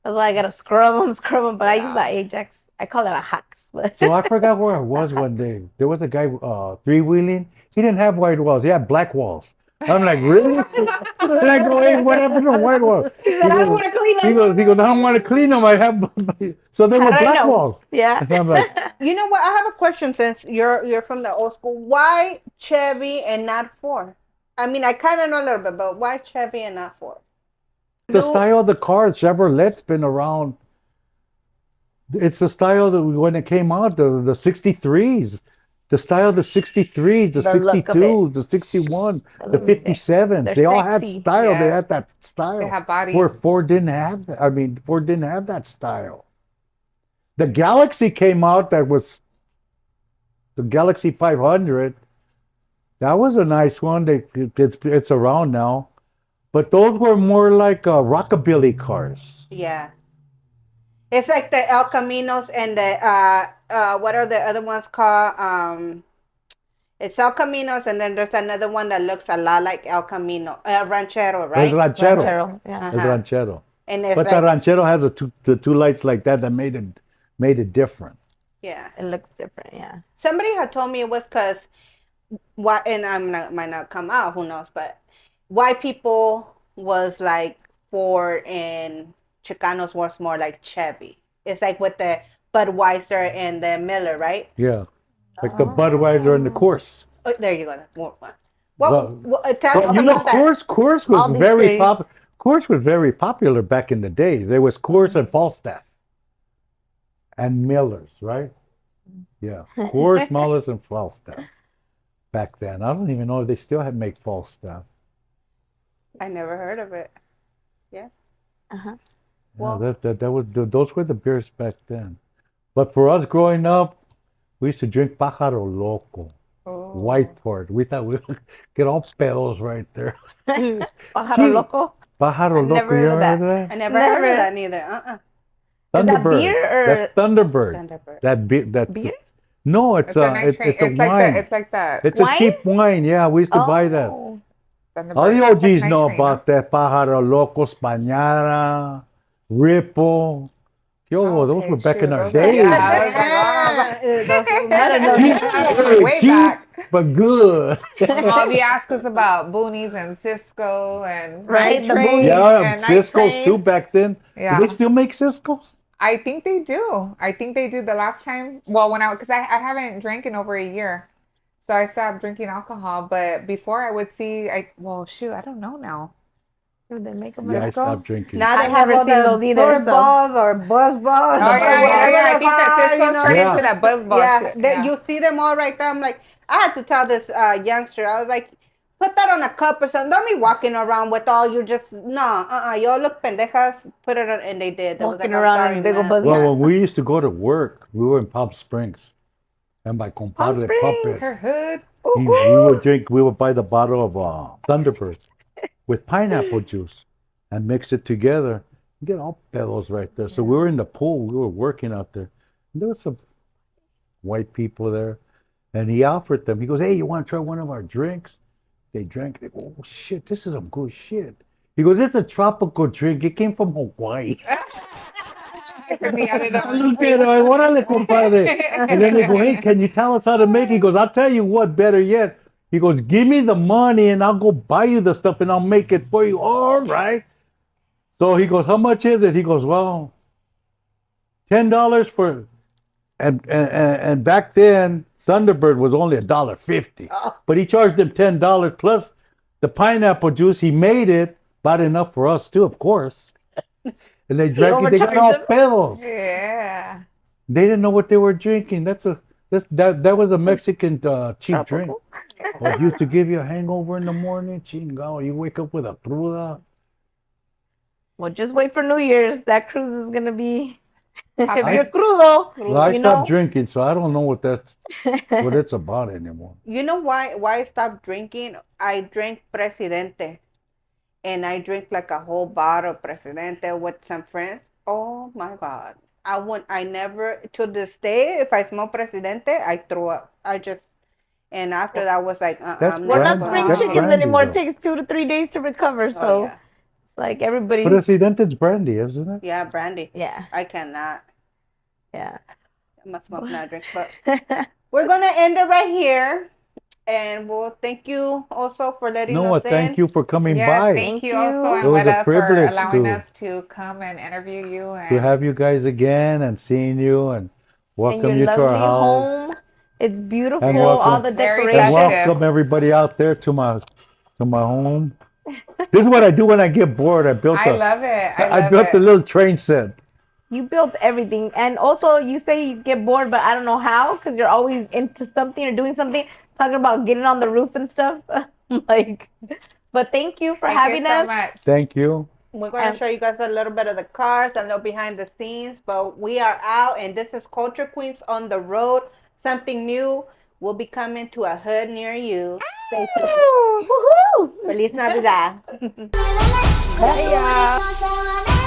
That's why I gotta scrub them. But I use Yeah. that Ajax. I call it a Hux. But So I forgot where I was one day. There was a guy three-wheeling. He didn't have white walls. He had black walls. I'm like, really? And I go, hey, what happened to white walls? he said, I don't want to clean He them. goes, I don't want to clean them. I have, so they were How do I black know? walls. Yeah. And I'm like, You know what? I have a question since you're from the old school. Why Chevy and not Ford? I mean, I kind of know a little bit, but why Chevy and not Ford? the style of the car, Chevrolet's been around. It's the style that when it came out, the 63s, the style of the 63s, the The look of 62s, the 61, the 57s. They're They all had sexy. style. They Yeah. had that style. They have body. Where Ford didn't have that. I mean, Ford didn't have that style. The Galaxy came out that was the Galaxy 500. That was a nice one. It's around now. But those were more like rockabilly cars. Yeah. It's like the El Caminos and the what are the other ones called? It's El Caminos, and then there's another one that looks a lot like El Camino, Ranchero, right? El Ranchero. Ranchero, yeah. El Uh-huh. Ranchero. And it's But like, the Ranchero has the two lights like that made it different. yeah. It looks different, yeah. Somebody had told me it was because why, and might not come out, who knows, but white people was like Ford and Chicanos was more like Chevy. It's like with the Budweiser and the Miller, right? Yeah. Like the Budweiser and the Coors. Oh, there you go. That's more fun. Tell But us you know, about that. Coors All was these very days. popular. Coors was very popular back in the day. There was Coors and Falstaff. And Miller's, right? Yeah. Coors, Miller's, and Falstaff. Back then. I don't even know if they still had make Falstaff. I never heard of it. Uh-huh. Yeah, those were the beers back then. But for us growing up, we used to drink Pájaro Loco, Oh. white port. We thought we would get all spells right there. Pájaro Loco. Pájaro Loco, never you heard of ever heard that. of I that? never heard Never. of that neither. Uh-uh. Is that Thunderbird. beer or- That's Thunderbird. Thunderbird. That Beer? No, it's It's a nitrate. it's a It's like wine. it's like that. It's Wine? a cheap wine. Yeah, we used to buy that. Oh. Thunderbird. All the It's like OGs know nitrate, about that. Pájaro Loco, Spañara, Ripple. Yo, Oh, those okay, were back in shoot, our those were- day. yeah, I was like, I don't know. Cheap, That was way cheap, back. but good. Well, if you ask us about boonies and Cisco and Right, the nitrate boonies. Yeah, and Cisco's nitrate. too back then. Yeah. Do they still make Cisco's? I think they do. I think they did the last time. Well, because I haven't drank in over a year. So I stopped drinking alcohol. But before I would see, I don't know now. They make them Yeah, I Cisco? stopped drinking. Now they I've have never all seen the those either, bird so- balls or buzz balls. Oh, yeah. I think that Cisco's turned Yeah. into that buzzball Yeah, shit. you see them all right there. I'm like, I had to tell this youngster. I was like, put that on a cup or something. Don't be walking around with all you just y'all look pendejas. Put it on, and they did. They was Walking like, I'm around sorry, in big old man. buzz- Well, Yeah. when we used to go to work, we were in Palm Springs. And my compadre Springs. Puppet, Her hood. we would buy the bottle of Thunderbird with pineapple juice and mix it together. You get all pedos right there. So we were in the pool. We were working out there. And there was some white people there. And he offered them. He goes, hey, you want to try one of our drinks? They drank. They go, oh, shit, this is some good shit. He goes, it's a tropical drink. It came from Hawaii. Because he added I looked at him, I órale, compadre. And then they go, hey, can you tell us how to make it? He goes, I'll tell you what, better yet, He goes, give me the money and I'll go buy you the stuff and I'll make it for you. All right. So he goes, how much is it? He goes, well, $10 for, and back then Thunderbird was only $1.50, but he charged him $10 plus the pineapple juice. He made it, bought enough for us too, of course. And they drank it. They got all pedos. Yeah. They didn't know what they were drinking. That was a Mexican cheap drink. But used to give you a hangover in the morning. Chingao, you wake up with a cruda. Well, just wait for New Year's. That cruise is gonna be. If I- you're crudo, Well, I you stopped know. drinking, so I don't know what it's about anymore. You know why I stopped drinking? I drank Presidente. And I drink like a whole bottle of Presidente with some friends. Oh my God. I never, to this day, if I smell Presidente, I throw up. And after that was like, That's I'm We're never not brandy. spring gonna That's do it. chickens brandy, anymore. It though. takes 2 to 3 days to recover. So Oh, yeah. it's like everybody. Presidente's brandy, isn't it? Yeah, brandy. Yeah, I cannot. yeah. I'm a smoke not drink. But we're going to end it right here. And we'll thank you also for letting Noah, us in. thank you for coming Yeah, by. thank you Thank also, you. It was a Abuela, for privilege allowing to- us to come and interview you. To And have you guys again and seeing you and And welcome your you to our lovely house. home. It's beautiful. And All welcome- the Very And decorations. festive. welcome everybody out there to my home. This is what I do when I get bored. I built I love it. I built a little train set. You built everything. And also, you say you get bored, but I don't know how because you're always into something or doing something, talking about getting on the roof and stuff. Like, but thank you for Thank having you so us. much. Thank you. We're going to show you guys a little bit of the cars, a little behind the scenes, but we are out, and this is Culture Queens on the road. Something new will be coming to a hood near you. Stay tuned. Woohoo! Feliz Navidad. Bye, y'all.